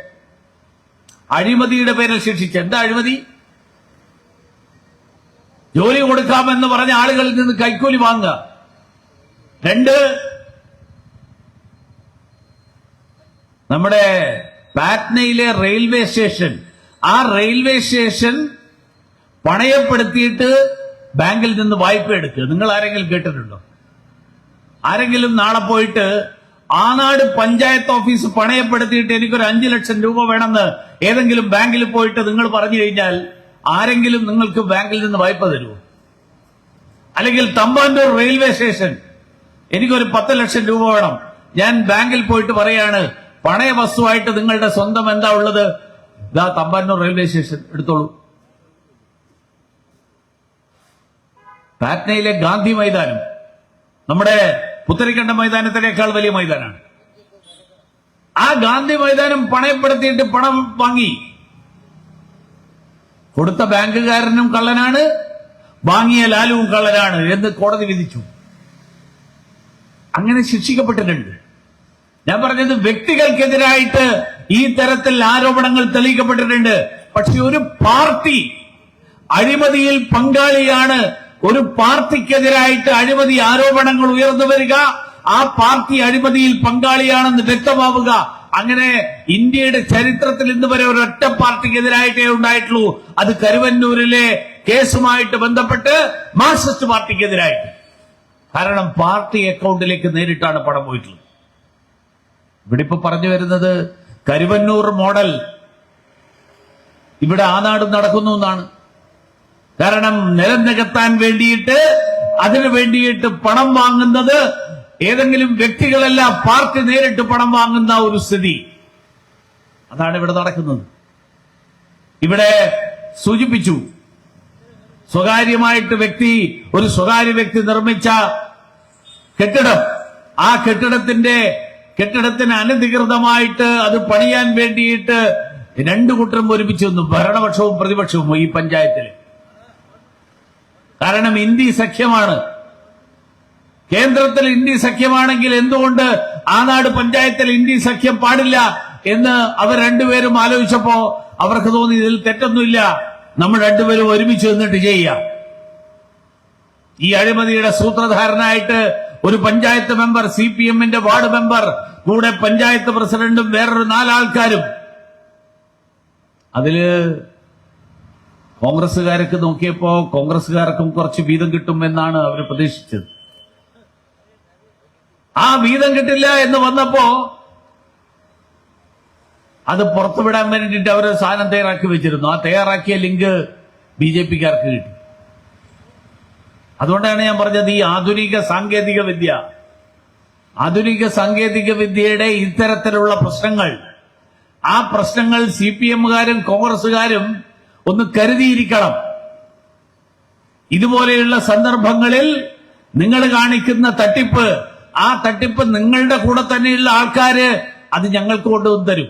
അഴിമതിയുടെ പേരിൽ ശിക്ഷിച്ചു. എന്താ അഴിമതി? ജോലി കൊടുക്കാമെന്ന് പറഞ്ഞ ആളുകളിൽ നിന്ന് കൈക്കൂലി വാങ്ങുക. 2, നമ്മുടെ പാറ്റ്നയിലെ റെയിൽവേ സ്റ്റേഷൻ, ആ റെയിൽവേ സ്റ്റേഷൻ പണയപ്പെടുത്തിയിട്ട് ബാങ്കിൽ നിന്ന് വായ്പ എടുക്കുക. നിങ്ങൾ ആരെങ്കിലും കേട്ടിട്ടുണ്ടോ? ആരെങ്കിലും നാളെ പോയിട്ട് ആനാട് പഞ്ചായത്ത് ഓഫീസ് പണയപ്പെടുത്തിയിട്ട് എനിക്കൊരു 5 ലക്ഷം രൂപ വേണമെന്ന് ഏതെങ്കിലും ബാങ്കിൽ പോയിട്ട് നിങ്ങൾ പറഞ്ഞു കഴിഞ്ഞാൽ ആരെങ്കിലും നിങ്ങൾക്ക് ബാങ്കിൽ നിന്ന് വായ്പ തരുമോ? അല്ലെങ്കിൽ തമ്പാനൂർ റെയിൽവേ സ്റ്റേഷൻ എനിക്കൊരു 10 ലക്ഷം രൂപ വേണം, ഞാൻ ബാങ്കിൽ പോയിട്ട് പറയാണ് പണയ വസ്തുവായിട്ട് നിങ്ങളുടെ സ്വന്തം എന്താ ഉള്ളത്, ഇതാ തമ്പാനൂർ റെയിൽവേ സ്റ്റേഷൻ എടുത്തോളൂ. പാറ്റ്നയിലെ ഗാന്ധി മൈതാനം നമ്മുടെ പുത്തരിക്കണ്ട മൈതാനത്തിനേക്കാൾ വലിയ മൈതാനാണ്. ആ ഗാന്ധി മൈതാനം പണയപ്പെടുത്തിയിട്ട് പണം വാങ്ങി. കൊടുത്ത ബാങ്കുകാരനും കള്ളനാണ്, വാങ്ങിയ ലാലുവും കള്ളനാണ് എന്ന് കോടതി വിധിച്ചു. അങ്ങനെ ശിക്ഷിക്കപ്പെട്ടിട്ടുണ്ട്. ഞാൻ പറഞ്ഞത് വ്യക്തികൾക്കെതിരായിട്ട് ഈ തരത്തിൽ ആരോപണങ്ങൾ തെളിയിക്കപ്പെട്ടിട്ടുണ്ട്. പക്ഷെ ഒരു പാർട്ടി അഴിമതിയിൽ പങ്കാളിയാണ്, ഒരു പാർട്ടിക്കെതിരായിട്ട് അഴിമതി ആരോപണങ്ങൾ ഉയർന്നു വരിക, ആ പാർട്ടി അഴിമതിയിൽ പങ്കാളിയാണെന്ന് വ്യക്തമാവുക, അങ്ങനെ ഇന്ത്യയുടെ ചരിത്രത്തിൽ ഇന്ന് വരെ ഒരൊറ്റ പാർട്ടിക്കെതിരായിട്ടേ ഉണ്ടായിട്ടുള്ളൂ. അത് കരുവന്നൂരിലെ കേസുമായിട്ട് ബന്ധപ്പെട്ട് മാർക്സിസ്റ്റ് പാർട്ടിക്കെതിരായിട്ട്. കാരണം പാർട്ടി അക്കൗണ്ടിലേക്ക് നേരിട്ടാണ് പണം പോയിട്ടുള്ളത്. ഇവിടെ ഇപ്പൊ പറഞ്ഞു വരുന്നത് കരുവന്നൂർ മോഡൽ ഇവിടെ ആനാടും നടക്കുന്നു എന്നാണ്. കാരണം നിലം നികത്താൻ വേണ്ടിയിട്ട്, അതിനു വേണ്ടിയിട്ട് പണം വാങ്ങുന്നത് ഏതെങ്കിലും വ്യക്തികളല്ല, പാർട്ടി നേരിട്ട് പണം വാങ്ങുന്ന ഒരു സ്ഥിതി, അതാണ് ഇവിടെ നടക്കുന്നത്. ഇവിടെ സൂചിപ്പിച്ചു, സ്വകാര്യമായിട്ട് ഒരു സ്വകാര്യ വ്യക്തി നിർമ്മിച്ച കെട്ടിടം, ആ കെട്ടിടത്തിന് അനധികൃതമായിട്ട് അത് പണിയാൻ വേണ്ടിയിട്ട് 2 കൂട്ടരും ഒരുമിച്ച് വന്നു, ഭരണപക്ഷവും പ്രതിപക്ഷവും ഈ പഞ്ചായത്തിൽ. കാരണം ഇന്ത്യ സഖ്യമാണ്, കേന്ദ്രത്തിൽ ഇന്ത്യ സഖ്യമാണെങ്കിൽ എന്തുകൊണ്ട് ആനാട് പഞ്ചായത്തിൽ ഇന്ത്യ സഖ്യം പാടില്ല എന്ന് അവർ രണ്ടുപേരും ആലോചിച്ചപ്പോ അവർക്ക് തോന്നി ഇതിൽ തെറ്റൊന്നുമില്ല, നമ്മൾ രണ്ടുപേരും ഒരുമിച്ച് നിന്നിട്ട് ചെയ്യാം. ഈ അഴിമതിയുടെ സൂത്രധാരനായിട്ട് ഒരു പഞ്ചായത്ത് മെമ്പർ, CPM-ന്റെ വാർഡ് മെമ്പർ, കൂടെ പഞ്ചായത്ത് പ്രസിഡന്റും വേറൊരു 4 ആൾക്കാരും. അതില് കോൺഗ്രസുകാർക്ക് നോക്കിയപ്പോ കോൺഗ്രസുകാർക്കും കുറച്ച് വീതം കിട്ടുമെന്നാണ് അവർ പ്രതീക്ഷിച്ചത്. ആ വീതം കിട്ടില്ല എന്ന് വന്നപ്പോ അത് പുറത്തുവിടാൻ വേണ്ടിയിട്ട് അവർ സാധനം തയ്യാറാക്കി വെച്ചിരുന്നു. ആ തയ്യാറാക്കിയ ലിങ്ക് BJP-ക്കാർക്ക് കിട്ടി. അതുകൊണ്ടാണ് ഞാൻ പറഞ്ഞത്, ഈ ആധുനിക സാങ്കേതിക വിദ്യയുടെ ഇത്തരത്തിലുള്ള പ്രശ്നങ്ങൾ, ആ പ്രശ്നങ്ങൾ CPM-കാരും കോൺഗ്രസുകാരും ഒന്ന് കരുതിയിരിക്കണം. ഇതുപോലെയുള്ള സന്ദർഭങ്ങളിൽ നിങ്ങൾ കാണിക്കുന്ന തട്ടിപ്പ്, ആ തട്ടിപ്പ് നിങ്ങളുടെ കൂടെ തന്നെയുള്ള ആൾക്കാര് അത് ഞങ്ങൾക്ക് കൊണ്ടുവന്ന് തരും,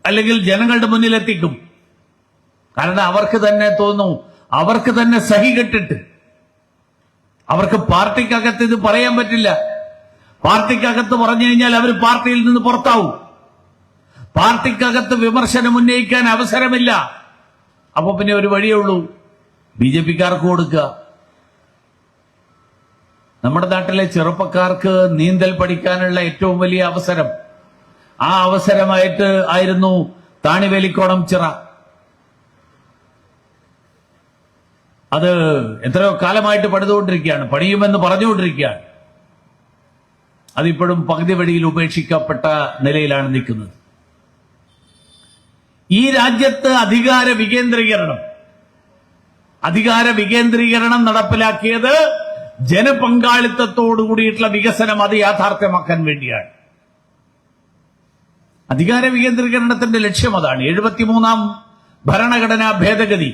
അല്ലെങ്കിൽ ജനങ്ങളുടെ മുന്നിലെത്തിക്കും. കാരണം അവർക്ക് തന്നെ തോന്നും, അവർക്ക് തന്നെ സഹി കെട്ടിട്ട് അവർക്ക് പാർട്ടിക്കകത്ത് ഇത് പറയാൻ പറ്റില്ല. പാർട്ടിക്കകത്ത് പറഞ്ഞു കഴിഞ്ഞാൽ അവർ പാർട്ടിയിൽ നിന്ന് പുറത്താവും. പാർട്ടിക്കകത്ത് വിമർശനം ഉന്നയിക്കാൻ അവസരമില്ല. അപ്പൊ പിന്നെ ഒരു വഴിയേ ഉള്ളൂ, ബിജെപിക്കാർക്ക് കൊടുക്കുക. നമ്മുടെ നാട്ടിലെ ചെറുപ്പക്കാർക്ക് നീന്തൽ പഠിക്കാനുള്ള ഏറ്റവും വലിയ അവസരം, ആ അവസരമായിട്ട് ആയിരുന്നു താണിവേലിക്കോണം ചിറ. അത് എത്രയോ കാലമായിട്ട് പണിതുകൊണ്ടിരിക്കുകയാണ്, പണിയുമെന്ന് പറഞ്ഞുകൊണ്ടിരിക്കുകയാണ്. അതിപ്പോഴും പകുതി വഴിയിൽ ഉപേക്ഷിക്കപ്പെട്ട നിലയിലാണ് നിൽക്കുന്നത്. ഈ രാജ്യത്ത് അധികാര വികേന്ദ്രീകരണം നടപ്പിലാക്കിയത് ജനപങ്കാളിത്തത്തോടു കൂടിയിട്ടുള്ള വികസനം അത് യാഥാർത്ഥ്യമാക്കാൻ വേണ്ടിയാണ്. അധികാര വികേന്ദ്രീകരണത്തിന്റെ ലക്ഷ്യം അതാണ്. 73-ാം ഭരണഘടനാ ഭേദഗതി,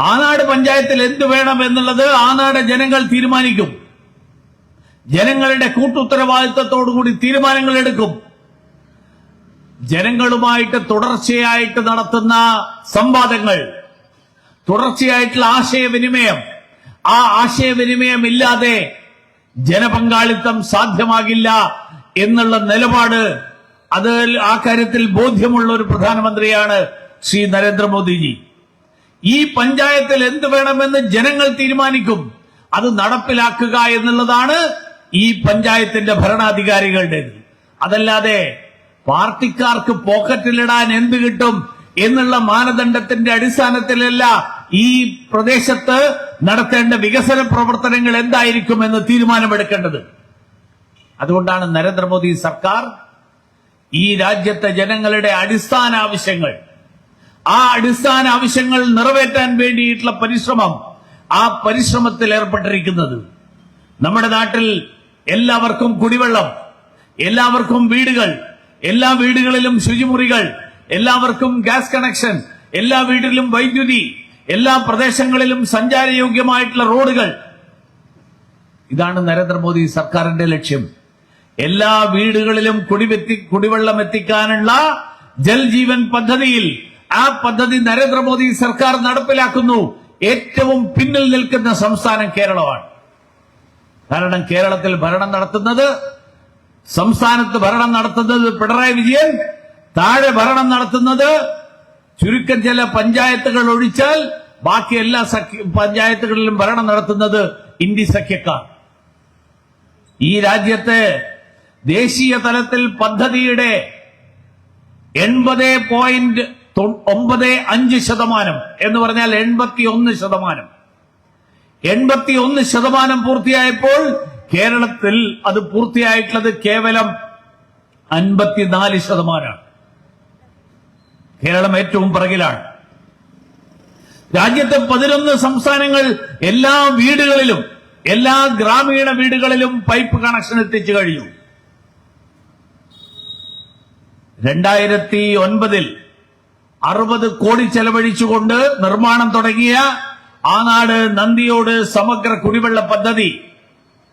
ആനാട് പഞ്ചായത്തിൽ എന്ത് വേണം എന്നുള്ളത് ആനാട് ജനങ്ങൾ തീരുമാനിക്കും. ജനങ്ങളുടെ കൂട്ടുത്തരവാദിത്തത്തോടുകൂടി തീരുമാനങ്ങൾ എടുക്കും. ജനങ്ങളുമായിട്ട് തുടർച്ചയായിട്ട് നടത്തുന്ന സംവാദങ്ങൾ, തുടർച്ചയായിട്ടുള്ള ആശയവിനിമയം, ആ ആശയവിനിമയം ഇല്ലാതെ ജനപങ്കാളിത്തം സാധ്യമാകില്ല എന്നുള്ള നിലപാട്, അത് ആ കാര്യത്തിൽ ബോധ്യമുള്ള ഒരു പ്രധാനമന്ത്രിയാണ് ശ്രീ നരേന്ദ്രമോദിജി. ഈ പഞ്ചായത്തിൽ എന്ത് വേണമെന്ന് ജനങ്ങൾ തീരുമാനിക്കും, അത് നടപ്പിലാക്കുക എന്നുള്ളതാണ് ഈ പഞ്ചായത്തിന്റെ ഭരണാധികാരികളുടേത്. അതല്ലാതെ പാർട്ടിക്കാർക്ക് പോക്കറ്റിലിടാൻ എന്ത് കിട്ടും എന്നുള്ള മാനദണ്ഡത്തിന്റെ അടിസ്ഥാനത്തിലല്ല ഈ പ്രദേശത്ത് നടത്തേണ്ട വികസന പ്രവർത്തനങ്ങൾ എന്തായിരിക്കുമെന്ന് തീരുമാനമെടുക്കേണ്ടത്. അതുകൊണ്ടാണ് നരേന്ദ്രമോദി സർക്കാർ ഈ രാജ്യത്തെ ജനങ്ങളുടെ അടിസ്ഥാന ആവശ്യങ്ങൾ, ആ അടിസ്ഥാന ആവശ്യങ്ങൾ നിറവേറ്റാൻ വേണ്ടിയിട്ടുള്ള പരിശ്രമം, ആ പരിശ്രമത്തിൽ ഏർപ്പെട്ടിരിക്കുന്നത്. നമ്മുടെ നാട്ടിൽ എല്ലാവർക്കും കുടിവെള്ളം, എല്ലാവർക്കും വീടുകൾ, എല്ലാ വീടുകളിലും ശുചിമുറികൾ, എല്ലാവർക്കും ഗ്യാസ് കണക്ഷൻ, എല്ലാ വീട്ടിലും വൈദ്യുതി, എല്ലാ പ്രദേശങ്ങളിലും സഞ്ചാരയോഗ്യമായിട്ടുള്ള റോഡുകൾ. ഇതാണ് നരേന്ദ്രമോദി സർക്കാരിന്റെ ലക്ഷ്യം. എല്ലാ വീടുകളിലും കുടിവെള്ളം എത്തിക്കാനുള്ള ജൽ ജീവൻ പദ്ധതിയിൽ, ആ പദ്ധതി നരേന്ദ്രമോദി സർക്കാർ നടപ്പിലാക്കുന്നു. ഏറ്റവും പിന്നിൽ നിൽക്കുന്ന സംസ്ഥാനം കേരളമാണ്. കാരണം കേരളത്തിൽ സംസ്ഥാനത്ത് ഭരണം നടത്തുന്നത് പിണറായി വിജയൻ, താഴെ ഭരണം നടത്തുന്നത് ചുരുക്കം ചില പഞ്ചായത്തുകൾ ഒഴിച്ചാൽ ബാക്കി എല്ലാ പഞ്ചായത്തുകളിലും ഭരണം നടത്തുന്നത് ഇന്ത്യ സഖ്യക്കാർ. ഈ രാജ്യത്തെ ദേശീയ തലത്തിൽ പദ്ധതിയുടെ 80.95% എന്ന് പറഞ്ഞാൽ 81% പൂർത്തിയായപ്പോൾ കേരളത്തിൽ അത് പൂർത്തിയായിട്ടുള്ളത് കേവലം 54%. കേരളം ഏറ്റവും പിറകിലാണ്. രാജ്യത്തെ 11 സംസ്ഥാനങ്ങൾ എല്ലാ വീടുകളിലും, എല്ലാ ഗ്രാമീണ വീടുകളിലും പൈപ്പ് കണക്ഷൻ എത്തിച്ചു കഴിഞ്ഞു. 2009 60 കോടി ചെലവഴിച്ചുകൊണ്ട് നിർമ്മാണം തുടങ്ങിയ ആനാട് നന്ദിയോട് സമഗ്ര കുടിവെള്ള പദ്ധതി,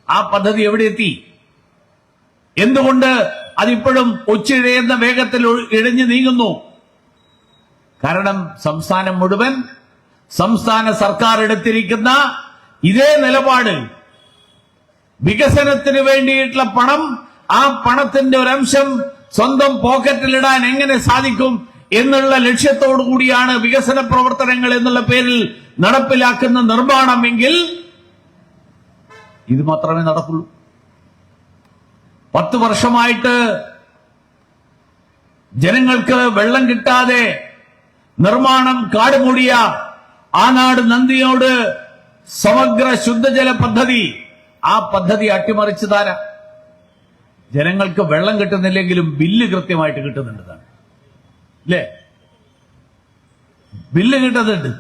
ആ പദ്ധതി എവിടെ എത്തി? എന്തുകൊണ്ട് അതിപ്പോഴും ഒച്ചിഴയുന്ന വേഗത്തിൽ ഇഴഞ്ഞു നീങ്ങുന്നു? കാരണം സംസ്ഥാനം മുഴുവൻ, സംസ്ഥാന സർക്കാർ എടുത്തിരിക്കുന്ന ഇതേ നിലപാട്, വികസനത്തിന് വേണ്ടിയിട്ടുള്ള പണം, ആ പണത്തിന്റെ ഒരംശം സ്വന്തം പോക്കറ്റിലിടാൻ എങ്ങനെ സാധിക്കും എന്നുള്ള ലക്ഷ്യത്തോടു കൂടിയാണ് വികസന പ്രവർത്തനങ്ങൾ എന്നുള്ള പേരിൽ നടപ്പിലാക്കുന്ന നിർമ്മാണമെങ്കിൽ ഇത് മാത്രമേ നടക്കുള്ളൂ. 10 വർഷമായിട്ട് ജനങ്ങൾക്ക് വെള്ളം കിട്ടാതെ നിർമ്മാണം കാടുമൂടിയ ആനാട് നന്ദിയോട് സമഗ്ര ശുദ്ധജല പദ്ധതി, ആ പദ്ധതി അട്ടിമറിച്ചതാരാ? ജനങ്ങൾക്ക് വെള്ളം കിട്ടുന്നില്ലെങ്കിലും ബില്ല് കൃത്യമായിട്ട് കിട്ടുന്നുണ്ട്, അല്ലേ? ബില്ല് കിട്ടുന്നുണ്ട്.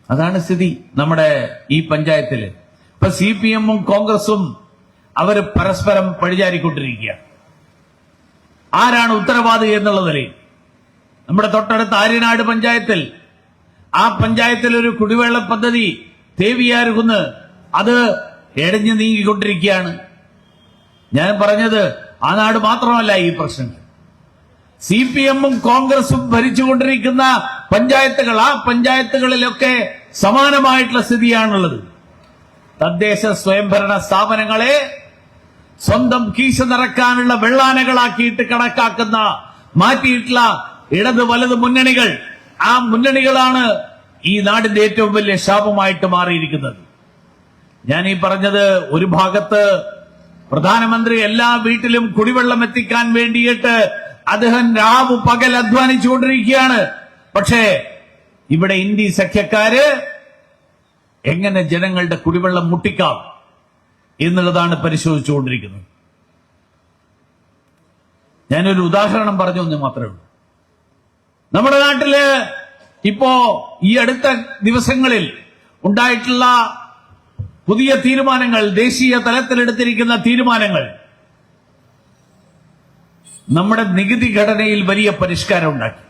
അതാണ് സ്ഥിതി നമ്മുടെ ഈ പഞ്ചായത്തില്. ഇപ്പൊ CPM-ഉം കോൺഗ്രസും അവർ പരസ്പരം പഴിചാരിക്കൊണ്ടിരിക്കുക. ആരാണ് ഉത്തരവാദി എന്നുള്ള നിലയിൽ നമ്മുടെ തൊട്ടടുത്ത ആര്യനാട് പഞ്ചായത്തിൽ, ആ പഞ്ചായത്തിൽ ഒരു കുടിവെള്ള പദ്ധതി തേവിയാരുകുന്ന്, അത് എടഞ്ഞു നീങ്ങിക്കൊണ്ടിരിക്കുകയാണ്. ഞാൻ പറഞ്ഞത് ആ നാട് മാത്രമല്ല ഈ പ്രശ്നങ്ങൾ. CPM-ഉം കോൺഗ്രസും ഭരിച്ചുകൊണ്ടിരിക്കുന്ന പഞ്ചായത്തുകൾ, ആ പഞ്ചായത്തുകളിലൊക്കെ സമാനമായിട്ടുള്ള സ്ഥിതിയാണുള്ളത്. തദ്ദേശ സ്വയംഭരണ സ്ഥാപനങ്ങളെ സ്വന്തം കീശ നിറക്കാനുള്ള വെള്ളാനകളാക്കിയിട്ട് കണക്കാക്കുന്ന മാറ്റിയിട്ടുള്ള ഇടത് വലത് മുന്നണികൾ, ആ മുന്നണികളാണ് ഈ നാടിന്റെ ഏറ്റവും വലിയ ശാപമായിട്ട് മാറിയിരിക്കുന്നത്. ഞാൻ ഈ പറഞ്ഞത്, ഒരു ഭാഗത്ത് പ്രധാനമന്ത്രി എല്ലാ വീട്ടിലും കുടിവെള്ളം എത്തിക്കാൻ വേണ്ടിയിട്ട് അദ്ദേഹം രാവ് പകൽ അധ്വാനിച്ചുകൊണ്ടിരിക്കുകയാണ്. പക്ഷേ ഇവിടെ ഇന്ത്യ സഖ്യക്കാര് എങ്ങനെ ജനങ്ങളുടെ കുടിവെള്ളം മുട്ടിക്കാം എന്നുള്ളതാണ് പരിശോധിച്ചുകൊണ്ടിരിക്കുന്നത്. ഞാനൊരു ഉദാഹരണം പറഞ്ഞു എന്ന് മാത്രമേ ഉള്ളൂ. നമ്മുടെ നാട്ടില് ഇപ്പോ ഈ അടുത്ത ദിവസങ്ങളിൽ ഉണ്ടായിട്ടുള്ള പുതിയ തീരുമാനങ്ങൾ, ദേശീയ തലത്തിലെടുത്തിരിക്കുന്ന തീരുമാനങ്ങൾ നമ്മുടെ നികുതി ഘടനയിൽ വലിയ പരിഷ്കാരം ഉണ്ടാക്കി.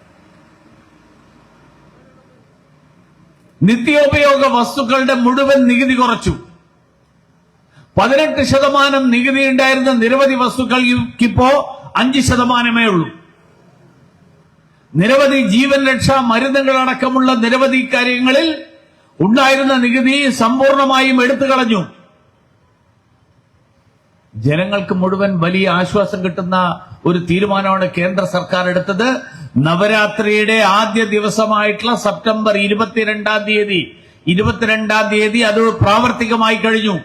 നിത്യോപയോഗ വസ്തുക്കളുടെ മുഴുവൻ നികുതി കുറച്ചു. 18% നികുതി ഉണ്ടായിരുന്ന നിരവധി വസ്തുക്കൾക്കിപ്പോ 5% ഉള്ളൂ. നിരവധി ജീവൻ രക്ഷാ മരുന്നുകളടക്കമുള്ള നിരവധി കാര്യങ്ങളിൽ ഉണ്ടായിരുന്ന നികുതി സമ്പൂർണമായും എടുത്തു കളഞ്ഞു. ജനങ്ങൾക്ക് മുഴുവൻ വലിയ ആശ്വാസം കിട്ടുന്ന ഒരു തീരുമാനമാണ് കേന്ദ്ര സർക്കാർ എടുത്തത്. നവരാത്രിയുടെ ആദ്യ ദിവസമായിട്ടുള്ള സെപ്റ്റംബർ 22 തീയതി അത് പ്രാവർത്തികമായി കഴിഞ്ഞു.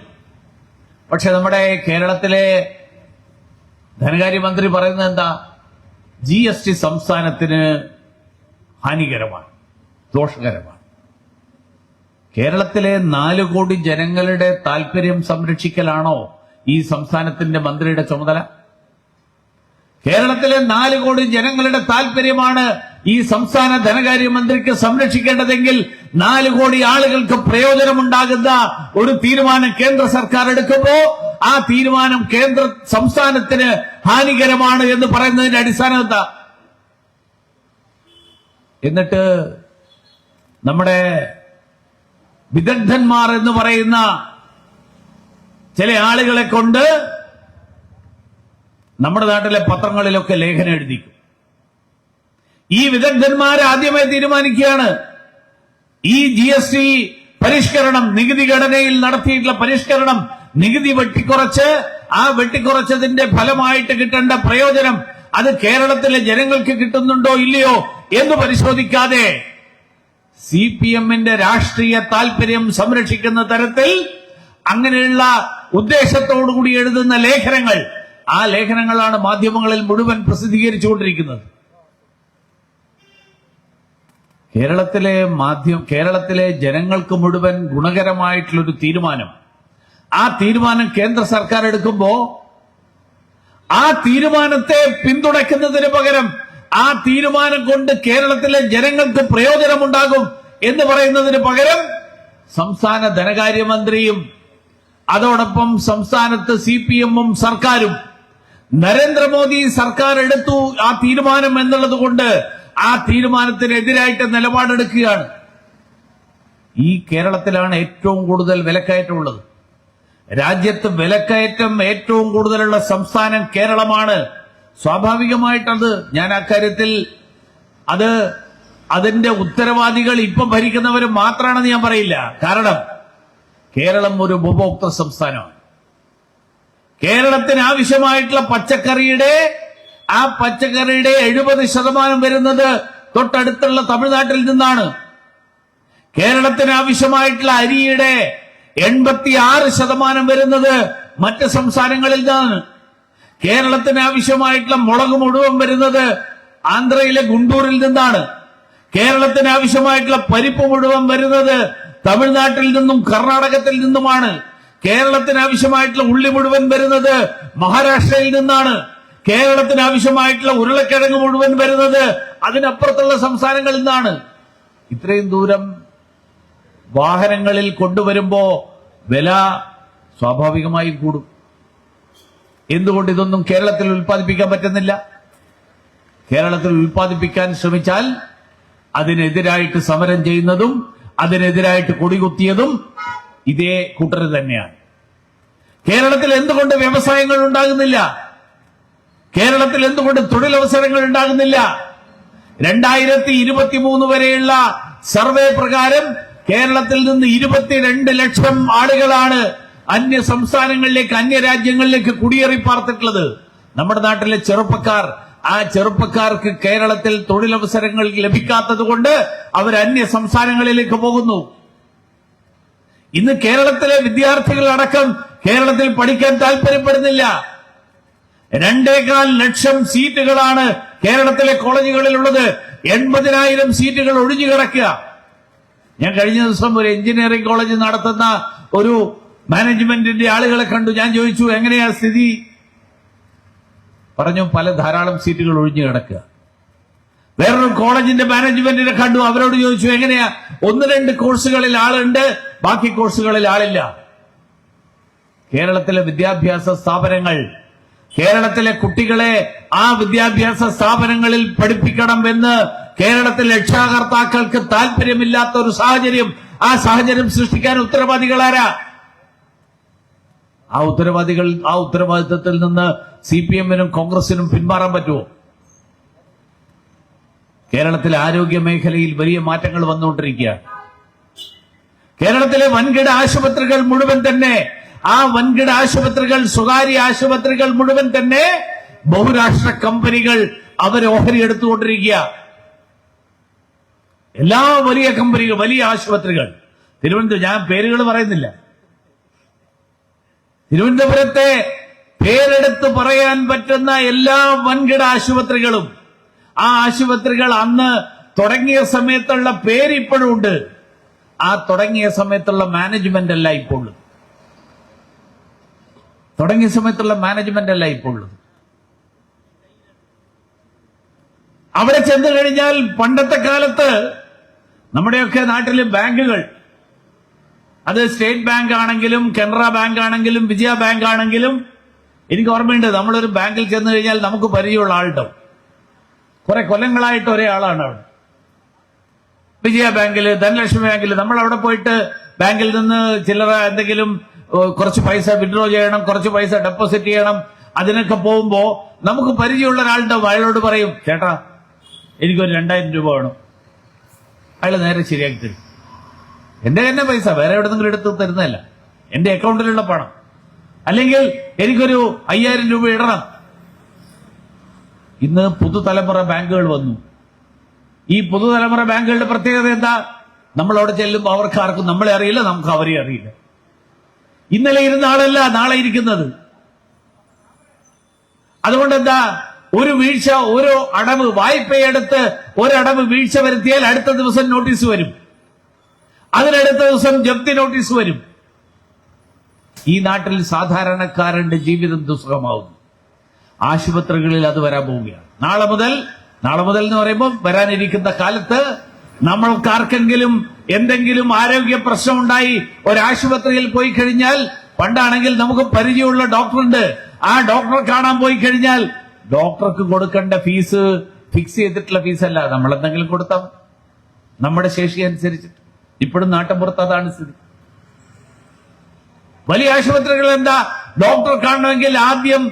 പക്ഷെ നമ്മുടെ കേരളത്തിലെ ധനകാര്യമന്ത്രി പറയുന്നത് എന്താ? GST സംസ്ഥാനത്തിന് ഹാനികരമാണ്, ദോഷകരമാണ്. കേരളത്തിലെ 4 കോടി ജനങ്ങളുടെ താൽപര്യം സംരക്ഷിക്കലാണോ ഈ സംസ്ഥാനത്തിന്റെ മന്ത്രിയുടെ ചുമതല? കേരളത്തിലെ 4 കോടി ജനങ്ങളുടെ താൽപര്യമാണ് ഈ സംസ്ഥാന ധനകാര്യമന്ത്രിക്ക് സംരക്ഷിക്കേണ്ടതെങ്കിൽ 4 കോടി ആളുകൾക്ക് പ്രയോജനമുണ്ടാകുന്ന ഒരു തീരുമാനം കേന്ദ്ര സർക്കാർ എടുക്കുമ്പോ ആ തീരുമാനം സംസ്ഥാനത്തിന് ഹാനികരമാണ് എന്ന് പറയുന്നതിന്റെ അടിസ്ഥാനം എന്താ? എന്നിട്ട് നമ്മുടെ വിദഗ്ധന്മാർ എന്ന് പറയുന്ന ചില ആളുകളെ കൊണ്ട് നമ്മുടെ നാട്ടിലെ പത്രങ്ങളിലൊക്കെ ലേഖനം എഴുതിക്കും. ഈ വിദഗ്ധന്മാർ ആദ്യമായി തീരുമാനിക്കുകയാണ് ഈ GST പരിഷ്കരണം, നികുതി ഘടനയിൽ നടത്തിയിട്ടുള്ള പരിഷ്കരണം, നികുതി വെട്ടിക്കുറച്ച് ആ വെട്ടിക്കുറച്ചതിന്റെ ഫലമായിട്ട് കിട്ടേണ്ട പ്രയോജനം അത് കേരളത്തിലെ ജനങ്ങൾക്ക് കിട്ടുന്നുണ്ടോ ഇല്ലയോ എന്ന് പരിശോധിക്കാതെ CPM-ന്റെ രാഷ്ട്രീയ താൽപര്യം സംരക്ഷിക്കുന്ന തരത്തിൽ അങ്ങനെയുള്ള ഉദ്ദേശത്തോടുകൂടി എഴുതുന്ന ലേഖനങ്ങൾ, ആ ലേഖനങ്ങളാണ് മാധ്യമങ്ങളിൽ മുഴുവൻ പ്രസിദ്ധീകരിച്ചുകൊണ്ടിരിക്കുന്നത്. കേരളത്തിലെ ജനങ്ങൾക്ക് മുഴുവൻ ഗുണകരമായിട്ടുള്ളൊരു തീരുമാനം, ആ തീരുമാനം കേന്ദ്ര സർക്കാർ എടുക്കുമ്പോ ആ തീരുമാനത്തെ പിന്തുണയ്ക്കുന്നതിന് പകരം ആ തീരുമാനം കൊണ്ട് കേരളത്തിലെ ജനങ്ങൾക്ക് പ്രയോജനമുണ്ടാകും എന്ന് പറയുന്നതിന് പകരം സംസ്ഥാന ധനകാര്യമന്ത്രിയും അതോടൊപ്പം സംസ്ഥാനത്ത് CPM-ഉം സർക്കാരും നരേന്ദ്രമോദി സർക്കാർ എടുത്തു ആ തീരുമാനം എന്നുള്ളത് കൊണ്ട് ആ തീരുമാനത്തിനെതിരായിട്ട് നിലപാടെടുക്കുകയാണ്. ഈ കേരളത്തിലാണ് ഏറ്റവും കൂടുതൽ വിലക്കയറ്റമുള്ളത്. രാജ്യത്ത് വിലക്കയറ്റം ഏറ്റവും കൂടുതലുള്ള സംസ്ഥാനം കേരളമാണ്. സ്വാഭാവികമായിട്ടത് ഞാൻ അക്കാര്യത്തിൽ അതിന്റെ ഉത്തരവാദികൾ ഇപ്പൊ ഭരിക്കുന്നവർ മാത്രമാണെന്ന് ഞാൻ പറയില്ല. കാരണം കേരളം ഒരു ഉപഭോക്തൃ സംസ്ഥാനമാണ്. കേരളത്തിന് ആവശ്യമായിട്ടുള്ള പച്ചക്കറിയുടെ 70% വരുന്നത് തൊട്ടടുത്തുള്ള തമിഴ്നാട്ടിൽ നിന്നാണ്. കേരളത്തിന് ആവശ്യമായിട്ടുള്ള അരിയുടെ 86% വരുന്നത് മറ്റ് സംസ്ഥാനങ്ങളിൽ നിന്നാണ്. കേരളത്തിന് ആവശ്യമായിട്ടുള്ള മുളക് മുഴുവൻ വരുന്നത് ആന്ധ്രയിലെ ഗുണ്ടൂരിൽ നിന്നാണ്. കേരളത്തിന് ആവശ്യമായിട്ടുള്ള പരിപ്പ് മുഴുവൻ വരുന്നത് തമിഴ്നാട്ടിൽ നിന്നും കർണാടകത്തിൽ നിന്നുമാണ്. കേരളത്തിന് ആവശ്യമായിട്ടുള്ള ഉള്ളി മുഴുവൻ വരുന്നത് മഹാരാഷ്ട്രയിൽ നിന്നാണ്. കേരളത്തിന് ആവശ്യമായിട്ടുള്ള ഉരുളക്കിഴങ്ങ് മുഴുവൻ വരുന്നത് അതിനപ്പുറത്തുള്ള സംസ്ഥാനങ്ങളിൽ നിന്നാണ്. ഇത്രയും ദൂരം വാഹനങ്ങളിൽ കൊണ്ടുവരുമ്പോ വില സ്വാഭാവികമായും കൂടും. എന്തുകൊണ്ട് ഇതൊന്നും കേരളത്തിൽ ഉൽപ്പാദിപ്പിക്കാൻ പറ്റുന്നില്ല? കേരളത്തിൽ ഉൽപ്പാദിപ്പിക്കാൻ ശ്രമിച്ചാൽ അതിനെതിരായിട്ട് സമരം ചെയ്യുന്നതും അതിനെതിരായിട്ട് കൊടികുത്തിയതും ഇതേ കൂട്ടർ തന്നെയാണ്. കേരളത്തിൽ എന്തുകൊണ്ട് വ്യവസായങ്ങൾ ഉണ്ടാകുന്നില്ല? കേരളത്തിൽ എന്തുകൊണ്ട് തൊഴിലവസരങ്ങൾ ഉണ്ടാകുന്നില്ല? 2023 വരെയുള്ള സർവേ പ്രകാരം കേരളത്തിൽ നിന്ന് 22 ലക്ഷം ആളുകളാണ് അന്യ സംസ്ഥാനങ്ങളിലേക്ക്, അന്യരാജ്യങ്ങളിലേക്ക് കുടിയേറി പാർത്തിട്ടുള്ളത്. നമ്മുടെ നാട്ടിലെ ചെറുപ്പക്കാർ, ആ ചെറുപ്പക്കാർക്ക് കേരളത്തിൽ തൊഴിലവസരങ്ങൾ ലഭിക്കാത്തത് കൊണ്ട് അവർ അന്യ സംസ്ഥാനങ്ങളിലേക്ക് പോകുന്നു. ഇന്ന് കേരളത്തിലെ വിദ്യാർത്ഥികൾ അടക്കം കേരളത്തിൽ പഠിക്കാൻ താല്പര്യപ്പെടുന്നില്ല. 2.25 ലക്ഷം സീറ്റുകളാണ് കേരളത്തിലെ കോളേജുകളിലുള്ളത്. 80,000 സീറ്റുകൾ ഒഴിഞ്ഞു കിടക്കുക. ഞാൻ കഴിഞ്ഞ ദിവസം ഒരു എഞ്ചിനീയറിംഗ് കോളേജ് നടത്തുന്ന ഒരു മാനേജ്മെന്റിന്റെ ആളുകളെ കണ്ടു. ഞാൻ ചോദിച്ചു, എങ്ങനെയാ സ്ഥിതി? പറഞ്ഞു, ധാരാളം സീറ്റുകൾ ഒഴിഞ്ഞു കിടക്കുക. വേറൊരു കോളേജിന്റെ മാനേജ്മെന്റിനെ കണ്ടു. അവരോട് ചോദിച്ചു, എങ്ങനെയാ? 1-2 കോഴ്സുകളിൽ ആളുണ്ട്, ബാക്കി കോഴ്സുകളിൽ ആളില്ല. കേരളത്തിലെ വിദ്യാഭ്യാസ സ്ഥാപനങ്ങൾ, കേരളത്തിലെ കുട്ടികളെ ആ വിദ്യാഭ്യാസ സ്ഥാപനങ്ങളിൽ പഠിപ്പിക്കണം എന്ന് കേരളത്തിലെ രക്ഷാകർത്താക്കൾക്ക് താല്പര്യമില്ലാത്ത ഒരു സാഹചര്യം, ആ സാഹചര്യം സൃഷ്ടിക്കാൻ ഉത്തരവാദികളാരാ? ആ ഉത്തരവാദിത്തത്തിൽ നിന്ന് CPM-നും കോൺഗ്രസിനും പിന്മാറാൻ പറ്റുമോ? കേരളത്തിലെ ആരോഗ്യ മേഖലയിൽ വലിയ മാറ്റങ്ങൾ വന്നുകൊണ്ടിരിക്കുകയാണ്. കേരളത്തിലെ വൻകിട ആശുപത്രികൾ മുഴുവൻ തന്നെ, ആ വൻകിട ആശുപത്രികൾ, സ്വകാര്യ ആശുപത്രികൾ മുഴുവൻ തന്നെ ബഹുരാഷ്ട്ര കമ്പനികൾ അവർ ഓഹരി എടുത്തുകൊണ്ടിരിക്കുക. എല്ലാ വലിയ കമ്പനികൾ, വലിയ ആശുപത്രികൾ, തിരുവനന്തപുരം, ഞാൻ പേരുകൾ പറയുന്നില്ല, തിരുവനന്തപുരത്തെ പേരെടുത്ത് പറയാൻ പറ്റുന്ന എല്ലാ വൻകിട ആശുപത്രികളും, ആ ആശുപത്രികൾ അന്ന് തുടങ്ങിയ സമയത്തുള്ള പേര് ഇപ്പോഴും ഉണ്ട്. ആ തുടങ്ങിയ സമയത്തുള്ള മാനേജ്മെന്റ് അല്ല ഇപ്പോൾ ഉള്ളത്. തുടങ്ങിയ സമയത്തുള്ള മാനേജ്മെന്റ് അല്ല ഇപ്പോൾ ഉള്ളത്. അവിടെ ചെന്ന് കഴിഞ്ഞാൽ പണ്ടത്തെ കാലത്ത് നമ്മുടെയൊക്കെ നാട്ടിലെ ബാങ്കുകൾ, അത് സ്റ്റേറ്റ് ബാങ്ക് ആണെങ്കിലും കനറ ബാങ്ക് ആണെങ്കിലും വിജയ ബാങ്ക് ആണെങ്കിലും, എനിക്ക് ഓർമ്മയുണ്ട്, നമ്മളൊരു ബാങ്കിൽ ചെന്ന് കഴിഞ്ഞാൽ നമുക്ക് പരിചയമുള്ള ആളുണ്ടാവും. കുറെ കൊല്ലങ്ങളായിട്ട് ഒരേ ആളാണ് അവിടെ. വിജയ ബാങ്കില്, ധനലക്ഷ്മി ബാങ്കില് നമ്മൾ അവിടെ പോയിട്ട് ബാങ്കിൽ നിന്ന് ചില്ലറ എന്തെങ്കിലും കുറച്ച് പൈസ വിഡ്രോ ചെയ്യണം, കുറച്ച് പൈസ ഡെപ്പോസിറ്റ് ചെയ്യണം, അതിനൊക്കെ പോകുമ്പോ നമുക്ക് പരിചയമുള്ള ഒരാളുണ്ടാവും. അയാളോട് പറയും, ചേട്ടാ എനിക്കൊരു 2000 രൂപ വേണം. അയാൾ നേരെ ശരിയാക്കി തരും. എന്റെ തന്നെ പൈസ, വേറെ എവിടെന്നെങ്കിലും എടുത്ത് തരുന്നതല്ല, എന്റെ അക്കൗണ്ടിലുള്ള പണം. അല്ലെങ്കിൽ എനിക്കൊരു 5000 രൂപ ഇടണം. ഇന്ന് പുതുതലമുറ ബാങ്കുകൾ വന്നു. ഈ പുതുതലമുറ ബാങ്കുകളുടെ പ്രത്യേകത എന്താ? നമ്മളവിടെ ചെല്ലുമ്പോൾ അവർക്ക് ആർക്കും നമ്മളെ അറിയില്ല, നമുക്ക് അവരെ അറിയില്ല. ഇന്നലെ ഇരുന്ന ആളല്ല നാളെ ഇരിക്കുന്നത്. അതുകൊണ്ട് എന്താ, ഒരു വീഴ്ച, ഒരു അടവ്, വായ്പയെടുത്ത് ഒരടവ് വീഴ്ച വരുത്തിയാൽ അടുത്ത ദിവസം നോട്ടീസ് വരും, അതിനടുത്ത ദിവസം ജപ്തി നോട്ടീസ് വരും. ഈ നാട്ടിൽ സാധാരണക്കാരന്റെ ജീവിതം ദുസ്സഹമാവുന്നു. ആശുപത്രികളിൽ അത് വരാൻ പോവുകയാണ്. നാളെ മുതൽ എന്ന് പറയുമ്പോൾ വരാനിരിക്കുന്ന കാലത്ത് നമ്മൾക്കാർക്കെങ്കിലും എന്തെങ്കിലും ആരോഗ്യ പ്രശ്നമുണ്ടായി ഒരാശുപത്രിയിൽ പോയി കഴിഞ്ഞാൽ, പണ്ടാണെങ്കിൽ നമുക്ക് പരിചയമുള്ള ഡോക്ടറുണ്ട്, ആ ഡോക്ടറെ കാണാൻ പോയി കഴിഞ്ഞാൽ ഡോക്ടർക്ക് കൊടുക്കേണ്ട ഫീസ് ഫിക്സ് ചെയ്തിട്ടുള്ള ഫീസല്ല, നമ്മൾ എന്തെങ്കിലും കൊടുത്താൽ നമ്മുടെ ശേഷി അനുസരിച്ചിട്ട്. ഇപ്പോഴും നാട്ടിൻപുറത്ത് അതാണ് സ്ഥിതി. വലിയ ആശുപത്രികൾ എന്താ, ഡോക്ടറെ കാണണമെങ്കിൽ ആദ്യം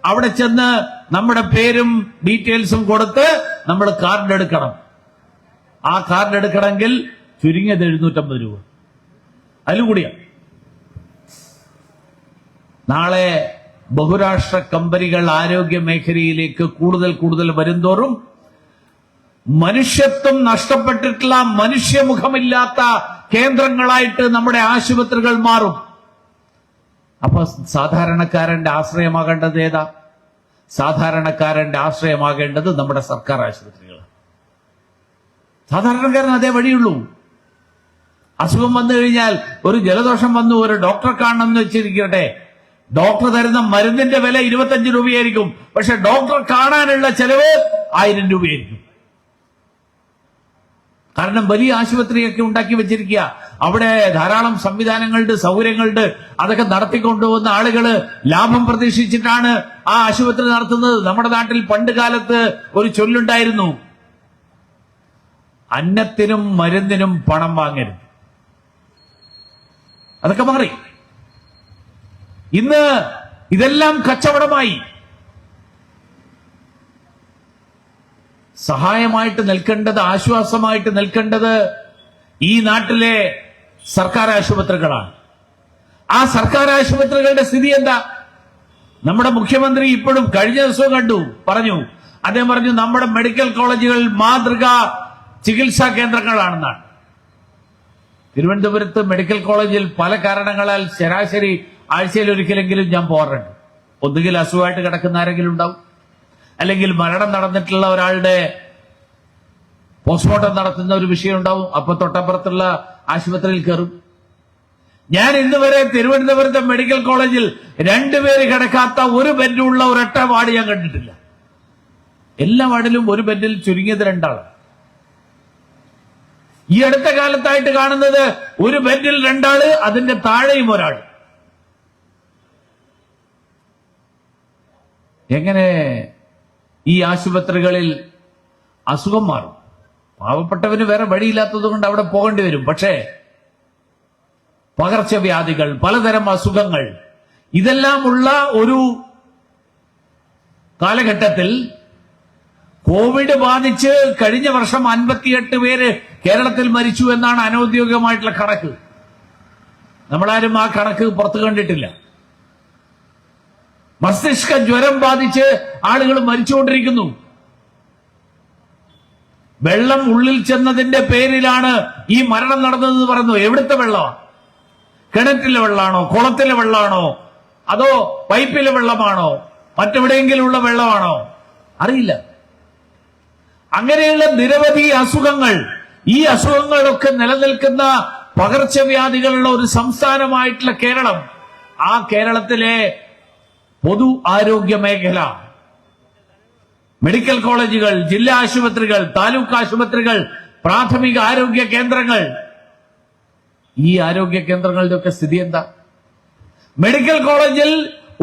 അവിടെ ചെന്ന് നമ്മുടെ പേരും ഡീറ്റെയിൽസും കൊടുത്ത് നമ്മൾ കാർഡ് എടുക്കണം. ആ കാർഡ് എടുക്കണമെങ്കിൽ ചുരുങ്ങിയത് 750 രൂപ, അതിലും കൂടിയാണ്. നാളെ ബഹുരാഷ്ട്ര കമ്പനികൾ ആരോഗ്യ മേഖലയിലേക്ക് കൂടുതൽ വരുന്തോറും മനുഷ്യത്വം നഷ്ടപ്പെട്ടിട്ടുള്ള, മനുഷ്യമുഖമില്ലാത്ത കേന്ദ്രങ്ങളായിട്ട് നമ്മുടെ ആശുപത്രികൾ മാറും. അപ്പൊ സാധാരണക്കാരന്റെ ആശ്രയമാകേണ്ടത് ഏതാ? സാധാരണക്കാരന്റെ ആശ്രയമാകേണ്ടത് നമ്മുടെ സർക്കാർ ആശുപത്രികൾ. സാധാരണക്കാരൻ അതേ വഴിയുള്ളൂ. അസുഖം വന്നു കഴിഞ്ഞാൽ, ഒരു ജലദോഷം വന്നു, ഒരു ഡോക്ടറെ കാണണം എന്ന് വെച്ചിരിക്കട്ടെ, ഡോക്ടർ തരുന്ന മരുന്നിന്റെ വില 25 രൂപയായിരിക്കും, പക്ഷെ ഡോക്ടറെ കാണാനുള്ള ചെലവ് 1000 രൂപയായിരിക്കും. കാരണം വലിയ ആശുപത്രിയൊക്കെ ഉണ്ടാക്കി വെച്ചിരിക്കുക, അവിടെ ധാരാളം സംവിധാനങ്ങളുണ്ട്, സൗകര്യങ്ങളുണ്ട്. അതൊക്കെ നടത്തിക്കൊണ്ടുപോകുന്ന ആളുകള് ലാഭം പ്രതീക്ഷിച്ചിട്ടാണ് ആ ആശുപത്രി നടത്തുന്നത്. നമ്മുടെ നാട്ടിൽ പണ്ട് കാലത്ത് ഒരു ചൊല്ലുണ്ടായിരുന്നു, അന്നത്തിനും മരുന്നിനും പണം വാങ്ങരുത്. അതൊക്കെ മാറി. ഇന്ന് ഇതെല്ലാം കച്ചവടമായി. സഹായമായിട്ട് നിൽക്കേണ്ടത്, ആശ്വാസമായിട്ട് നിൽക്കേണ്ടത് ഈ നാട്ടിലെ സർക്കാർ ആശുപത്രികളാണ്. ആ സർക്കാർ ആശുപത്രികളുടെ സ്ഥിതി എന്താ? നമ്മുടെ മുഖ്യമന്ത്രി ഇപ്പോഴും കഴിഞ്ഞ ദിവസവും പറഞ്ഞു അദ്ദേഹം പറഞ്ഞു നമ്മുടെ മെഡിക്കൽ കോളേജുകൾ മാതൃകാ ചികിത്സാ കേന്ദ്രങ്ങളാണെന്നാണ്. തിരുവനന്തപുരത്ത് മെഡിക്കൽ കോളേജിൽ പല കാരണങ്ങളാൽ ശരാശരി ആഴ്ചയിൽ ഒരിക്കലെങ്കിലും ഞാൻ പോകാറുണ്ട്. ഒന്നുകിൽ അസുഖമായിട്ട് കിടക്കുന്ന ആരെങ്കിലും ഉണ്ടാവും, അല്ലെങ്കിൽ മരണം നടന്നിട്ടുള്ള ഒരാളുടെ പോസ്റ്റ്മോർട്ടം നടത്തുന്ന ഒരു വിഷയം ഉണ്ടാവും. അപ്പൊ തൊട്ടപ്പുറത്തുള്ള ആശുപത്രിയിൽ കയറും. ഞാൻ ഇന്ന് വരെ തിരുവനന്തപുരത്തെ മെഡിക്കൽ കോളേജിൽ 2 പേര് കിടക്കാത്ത ഒരു ബെഡുള്ള ഒരൊറ്റ വാർഡ് ഞാൻ കണ്ടിട്ടില്ല. എല്ലാ വാർഡിലും ഒരു ബെഡിൽ ചുരുങ്ങിയത് 2 ആള്. ഈ അടുത്ത കാലത്തായിട്ട് കാണുന്നത് ഒരു ബെഡിൽ 2 ആള്, അതിന്റെ താഴെയും ഒരാൾ. എങ്ങനെ ഈ ആശുപത്രികളിൽ അസുഖം മാറും? പാവപ്പെട്ടവന് വേറെ വഴിയില്ലാത്തത് കൊണ്ട് അവിടെ പോകേണ്ടി വരും. പക്ഷേ പകർച്ചവ്യാധികൾ, പലതരം അസുഖങ്ങൾ, ഇതെല്ലാം ഉള്ള ഒരു കാലഘട്ടത്തിൽ കോവിഡ് ബാധിച്ച് കഴിഞ്ഞ വർഷം 58 പേര് കേരളത്തിൽ മരിച്ചു എന്നാണ് അനൌദ്യോഗികമായിട്ടുള്ള കണക്ക്. നമ്മളാരും ആ കണക്ക് പുറത്തു കണ്ടിട്ടില്ല. മസ്തിഷ്ക ജ്വരം ബാധിച്ച് ആളുകൾ മരിച്ചുകൊണ്ടിരിക്കുന്നു. വെള്ളം ഉള്ളിൽ ചെന്നതിന്റെ പേരിലാണ് ഈ മരണം നടന്നതെന്ന് പറയുന്നു. എവിടുത്തെ വെള്ളമാണ്? കിണറ്റിലെ വെള്ളമാണോ, കുളത്തിലെ വെള്ളമാണോ, അതോ പൈപ്പിലെ വെള്ളമാണോ, മറ്റെവിടെയെങ്കിലും ഉള്ള വെള്ളമാണോ? അറിയില്ല. അങ്ങനെയുള്ള നിരവധി അസുഖങ്ങൾ, ഈ അസുഖങ്ങളൊക്കെ നിലനിൽക്കുന്ന പകർച്ചവ്യാധികളുള്ള ഒരു സംസ്ഥാനമായിട്ടുള്ള കേരളം, ആ കേരളത്തിലെ പൊതു ആരോഗ്യ മേഖല, മെഡിക്കൽ കോളേജുകൾ, ജില്ലാ ആശുപത്രികൾ, താലൂക്ക് ആശുപത്രികൾ, പ്രാഥമിക ആരോഗ്യ കേന്ദ്രങ്ങൾ, ഈ ആരോഗ്യ കേന്ദ്രങ്ങളുടെ ഒക്കെ സ്ഥിതി എന്താ? മെഡിക്കൽ കോളേജിൽ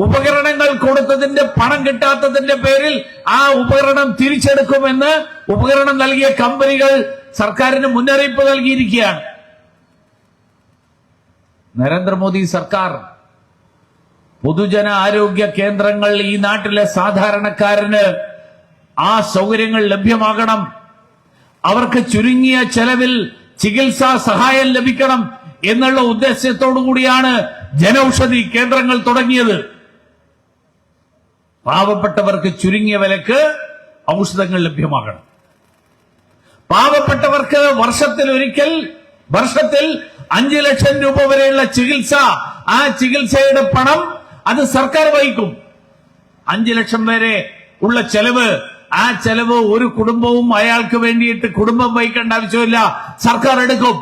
ഉപകരണങ്ങൾ കൊടുത്തതിന്റെ പണം കിട്ടാത്തതിന്റെ പേരിൽ ആ ഉപകരണം തിരിച്ചെടുക്കുമെന്ന് ഉപകരണം നൽകിയ കമ്പനികൾ സർക്കാരിന് മുന്നറിയിപ്പ് നൽകിയിരിക്കുകയാണ്. നരേന്ദ്രമോദി സർക്കാർ പൊതുജന ആരോഗ്യ കേന്ദ്രങ്ങൾ ഈ നാട്ടിലെ സാധാരണക്കാരന് ആ സൗകര്യങ്ങൾ ലഭ്യമാകണം, അവർക്ക് ചുരുങ്ങിയ ചെലവിൽ ചികിത്സാ സഹായം ലഭിക്കണം എന്നുള്ള ഉദ്ദേശത്തോടു കൂടിയാണ് ജനൌഷധി കേന്ദ്രങ്ങൾ തുടങ്ങിയത്. പാവപ്പെട്ടവർക്ക് ചുരുങ്ങിയ വിലക്ക് ഔഷധങ്ങൾ ലഭ്യമാകണം. പാവപ്പെട്ടവർക്ക് വർഷത്തിൽ 5 ലക്ഷം രൂപ വരെയുള്ള ചികിത്സ, ആ ചികിത്സയുടെ പണം അത് സർക്കാർ വഹിക്കും. 5 ലക്ഷം വരെ ഉള്ള ചെലവ്, ആ ചെലവ് ഒരു കുടുംബവും അയാൾക്ക് വേണ്ടിയിട്ട് കുടുംബം വഹിക്കേണ്ട ആവശ്യമില്ല, സർക്കാർ എടുക്കും.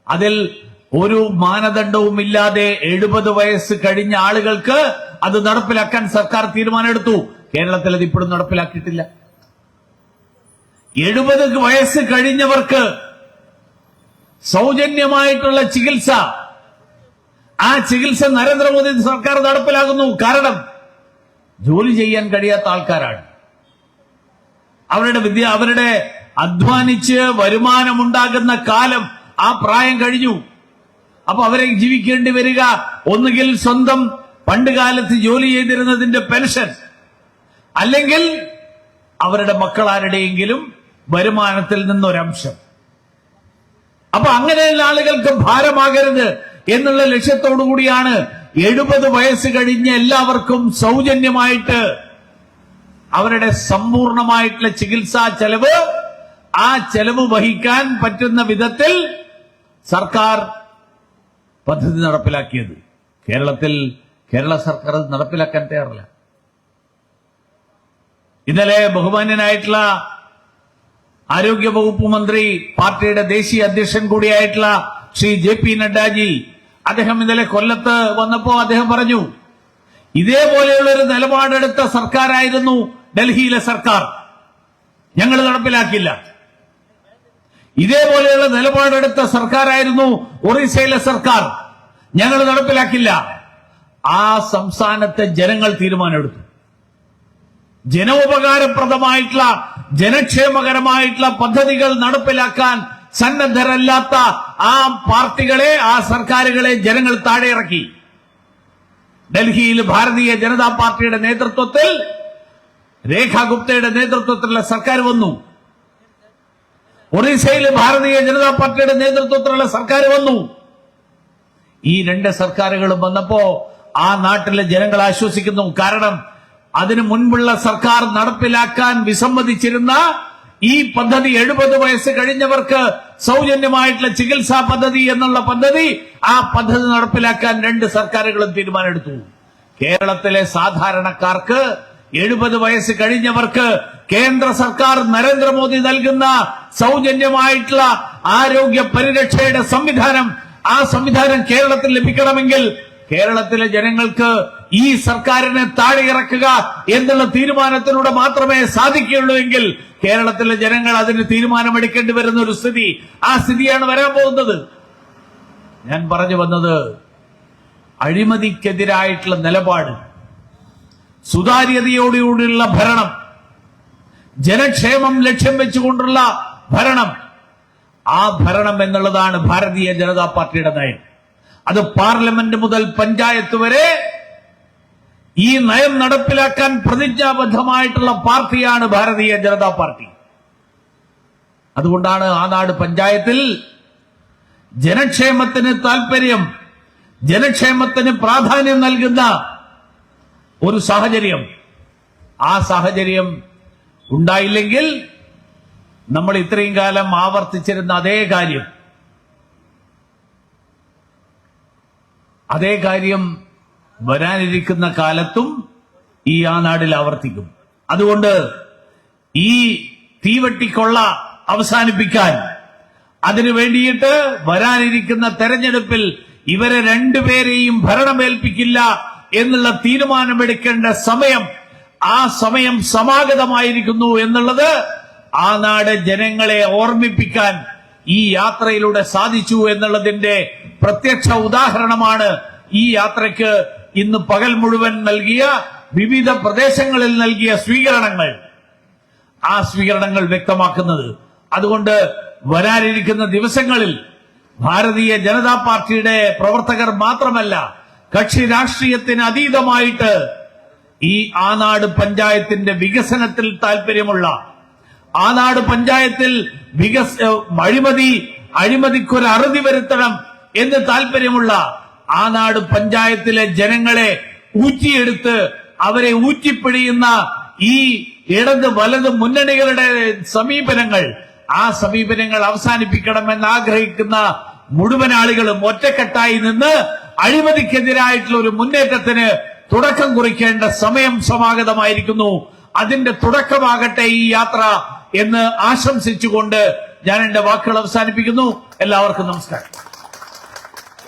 അതിൽ ഒരു മാനദണ്ഡവും ഇല്ലാതെ 70 വയസ്സ് കഴിഞ്ഞ ആളുകൾക്ക് അത് നടപ്പിലാക്കാൻ സർക്കാർ തീരുമാനമെടുത്തു. കേരളത്തിൽ അത് ഇപ്പോഴും നടപ്പിലാക്കിയിട്ടില്ല. 70 വയസ്സ് കഴിഞ്ഞവർക്ക് സൗജന്യമായിട്ടുള്ള ചികിത്സ, ആ ചികിത്സ നരേന്ദ്രമോദി സർക്കാർ നടപ്പിലാക്കുന്നു. കാരണം ജോലി ചെയ്യാൻ കഴിയാത്ത ആൾക്കാരാണ്. അവരുടെ അധ്വാനിച്ച് വരുമാനമുണ്ടാകുന്ന കാലം, ആ പ്രായം കഴിഞ്ഞു. അപ്പൊ അവരെ ജീവിക്കേണ്ടി വരിക ഒന്നുകിൽ സ്വന്തം പണ്ടുകാലത്ത് ജോലി ചെയ്തിരുന്നതിന്റെ പെൻഷൻ, അല്ലെങ്കിൽ അവരുടെ മക്കളാരുടെയെങ്കിലും വരുമാനത്തിൽ നിന്നൊരംശം. അപ്പൊ അങ്ങനെയുള്ള ആളുകൾക്ക് ഭാരമാകരുത് എന്നുള്ള ലക്ഷ്യത്തോടു കൂടിയാണ് 70 വയസ്സ് കഴിഞ്ഞ എല്ലാവർക്കും സൗജന്യമായിട്ട് അവരുടെ സമ്പൂർണമായിട്ടുള്ള ചികിത്സാ ചെലവ്, ആ ചെലവ് വഹിക്കാൻ പറ്റുന്ന വിധത്തിൽ സർക്കാർ പദ്ധതി നടപ്പിലാക്കിയത്. കേരള സർക്കാർ നടപ്പിലാക്കാൻ തയ്യാറില്ല. ഇന്നലെ ബഹുമാന്യനായിട്ടുള്ള ആരോഗ്യ വകുപ്പ് മന്ത്രി, പാർട്ടിയുടെ ദേശീയ അധ്യക്ഷൻ കൂടിയായിട്ടുള്ള ശ്രീ JP നഡ്ഡാജി, അദ്ദേഹം ഇന്നലെ കൊല്ലത്ത് വന്നപ്പോ അദ്ദേഹം പറഞ്ഞു, ഇതേപോലെയുള്ള ഒരു നിലപാടെടുത്ത സർക്കാരായിരുന്നു ഡൽഹിയിലെ സർക്കാർ, ഞങ്ങൾ നടപ്പിലാക്കില്ല. ഇതേപോലെയുള്ള നിലപാടെടുത്ത സർക്കാരായിരുന്നു ഒറീസയിലെ സർക്കാർ, ഞങ്ങൾ നടപ്പിലാക്കില്ല. ആ സംസ്ഥാനത്തെ ജനങ്ങൾ തീരുമാനമെടുത്തു. ജനോപകാരപ്രദമായിട്ടുള്ള, ജനക്ഷേമകരമായിട്ടുള്ള പദ്ധതികൾ നടപ്പിലാക്കാൻ സന്നദ്ധരല്ലാത്ത ആ പാർട്ടികളെ, ആ സർക്കാരുകളെ ജനങ്ങൾ താഴെ ഇറക്കി. ഡൽഹിയിൽ ഭാരതീയ ജനതാ പാർട്ടിയുടെ നേതൃത്വത്തിൽ, രേഖ ഗുപ്തയുടെ നേതൃത്വത്തിലുള്ള സർക്കാർ വന്നു. ഒറീസയിൽ ഭാരതീയ ജനതാ പാർട്ടിയുടെ നേതൃത്വത്തിലുള്ള സർക്കാർ വന്നു. ഈ രണ്ട് സർക്കാരുകളും വന്നപ്പോ ആ നാട്ടിലെ ജനങ്ങൾ ആശ്വസിക്കുന്നു. കാരണം അതിനു മുൻപുള്ള സർക്കാർ നടപ്പിലാക്കാൻ വിസമ്മതിച്ചിരുന്ന ഈ പദ്ധതി 70 വയസ്സ് കഴിഞ്ഞവർക്ക് സൗജന്യമായിട്ടുള്ള ചികിത്സാ പദ്ധതി എന്നുള്ള പദ്ധതി, ആ പദ്ധതി നടപ്പിലാക്കാൻ രണ്ട് സർക്കാരുകളും തീരുമാനമെടുത്തു. കേരളത്തിലെ സാധാരണക്കാർക്ക് 70 വയസ്സ് കഴിഞ്ഞവർക്ക് കേന്ദ്ര സർക്കാർ നരേന്ദ്രമോദി നൽകുന്ന സൗജന്യമായിട്ടുള്ള ആരോഗ്യ പരിരക്ഷയുടെ സംവിധാനം, ആ സംവിധാനം കേരളത്തിൽ ലഭിക്കണമെങ്കിൽ കേരളത്തിലെ ജനങ്ങൾക്ക് ഈ സർക്കാരിനെ താഴെ ഇറക്കുക എന്നുള്ള തീരുമാനത്തിലൂടെ മാത്രമേ സാധിക്കുകയുള്ളൂ. എങ്കിൽ കേരളത്തിലെ ജനങ്ങൾ അതിന് തീരുമാനമെടുക്കേണ്ടി വരുന്ന ഒരു സ്ഥിതി, ആ സ്ഥിതിയാണ് വരാൻ പോകുന്നത്. ഞാൻ പറഞ്ഞു വന്നത്, അഴിമതിക്കെതിരായിട്ടുള്ള നിലപാട്, സുതാര്യതയോടുകൂടിയുള്ള ഭരണം, ജനക്ഷേമം ലക്ഷ്യം വെച്ചുകൊണ്ടുള്ള ഭരണം, ആ ഭരണം എന്നുള്ളതാണ് ഭാരതീയ ജനതാ പാർട്ടിയുടെ നയം. അത് പാർലമെന്റ് മുതൽ പഞ്ചായത്ത് വരെ ഈ നയം നടപ്പിലാക്കാൻ പ്രതിജ്ഞാബദ്ധമായിട്ടുള്ള പാർട്ടിയാണ് ഭാരതീയ ജനതാ പാർട്ടി. അതുകൊണ്ടാണ് ആ നാട് പഞ്ചായത്തിൽ ജനക്ഷേമത്തിന് താൽപര്യം, ജനക്ഷേമത്തിന് പ്രാധാന്യം നൽകുന്ന ഒരു സാഹചര്യം, ആ സാഹചര്യം ഉണ്ടായില്ലെങ്കിൽ നമ്മൾ ഇത്രയും കാലം ആവർത്തിച്ചിരുന്ന അതേ കാര്യം വരാനിരിക്കുന്ന കാലത്തും ഈ ആ നാടിൽ ആവർത്തിക്കും. അതുകൊണ്ട് ഈ തീവട്ടിക്കൊള്ള അവസാനിപ്പിക്കാൻ, അതിനു വേണ്ടിയിട്ട് വരാനിരിക്കുന്ന തെരഞ്ഞെടുപ്പിൽ ഇവരെ രണ്ടുപേരെയും ഭരണമേൽപ്പിക്കില്ല എന്നുള്ള തീരുമാനമെടുക്കേണ്ട സമയം, ആ സമയം സമാഗതമായിരിക്കുന്നു എന്നുള്ളത് ആ നാട് ജനങ്ങളെ ഓർമ്മിപ്പിക്കാൻ ഈ യാത്രയിലൂടെ സാധിച്ചു എന്നുള്ളതിന്റെ പ്രത്യക്ഷ ഉദാഹരണമാണ് ഈ യാത്രയ്ക്ക് ഇന്ന് പകൽ മുഴുവൻ നൽകിയ, വിവിധ പ്രദേശങ്ങളിൽ നൽകിയ സ്വീകരണങ്ങൾ. ആ സ്വീകരണങ്ങൾ വ്യക്തമാക്കുന്നത്. അതുകൊണ്ട് വരാനിരിക്കുന്ന ദിവസങ്ങളിൽ ഭാരതീയ ജനതാ പാർട്ടിയുടെ പ്രവർത്തകർ മാത്രമല്ല, കക്ഷി രാഷ്ട്രീയത്തിന് അതീതമായിട്ട് ഈ ആനാട് പഞ്ചായത്തിന്റെ വികസനത്തിൽ താല്പര്യമുള്ള, ആനാട് പഞ്ചായത്തിൽ അഴിമതിക്കൊരു അറുതി വരുത്തണം എന്ന് താല്പര്യമുള്ള, ആനാട് പഞ്ചായത്തിലെ ജനങ്ങളെ ഊറ്റിയെടുത്ത് അവരെ ഊറ്റിപ്പിടിയുന്ന ഈ ഇടത് വലത് മുന്നണികളുടെ സമീപനങ്ങൾ, ആ സമീപനങ്ങൾ അവസാനിപ്പിക്കണമെന്ന് ആഗ്രഹിക്കുന്ന മുഴുവൻ ആളുകളും ഒറ്റക്കെട്ടായി നിന്ന് അഴിമതിക്കെതിരായിട്ടുള്ള ഒരു മുന്നേറ്റത്തിന് തുടക്കം കുറിക്കേണ്ട സമയം സമാഗതമായിരിക്കുന്നു. അതിന്റെ തുടക്കമാകട്ടെ ഈ യാത്ര എന്ന് ആശംസിച്ചുകൊണ്ട് ഞാൻ എന്റെ വാക്കുകൾ അവസാനിപ്പിക്കുന്നു. എല്ലാവർക്കും നമസ്കാരം.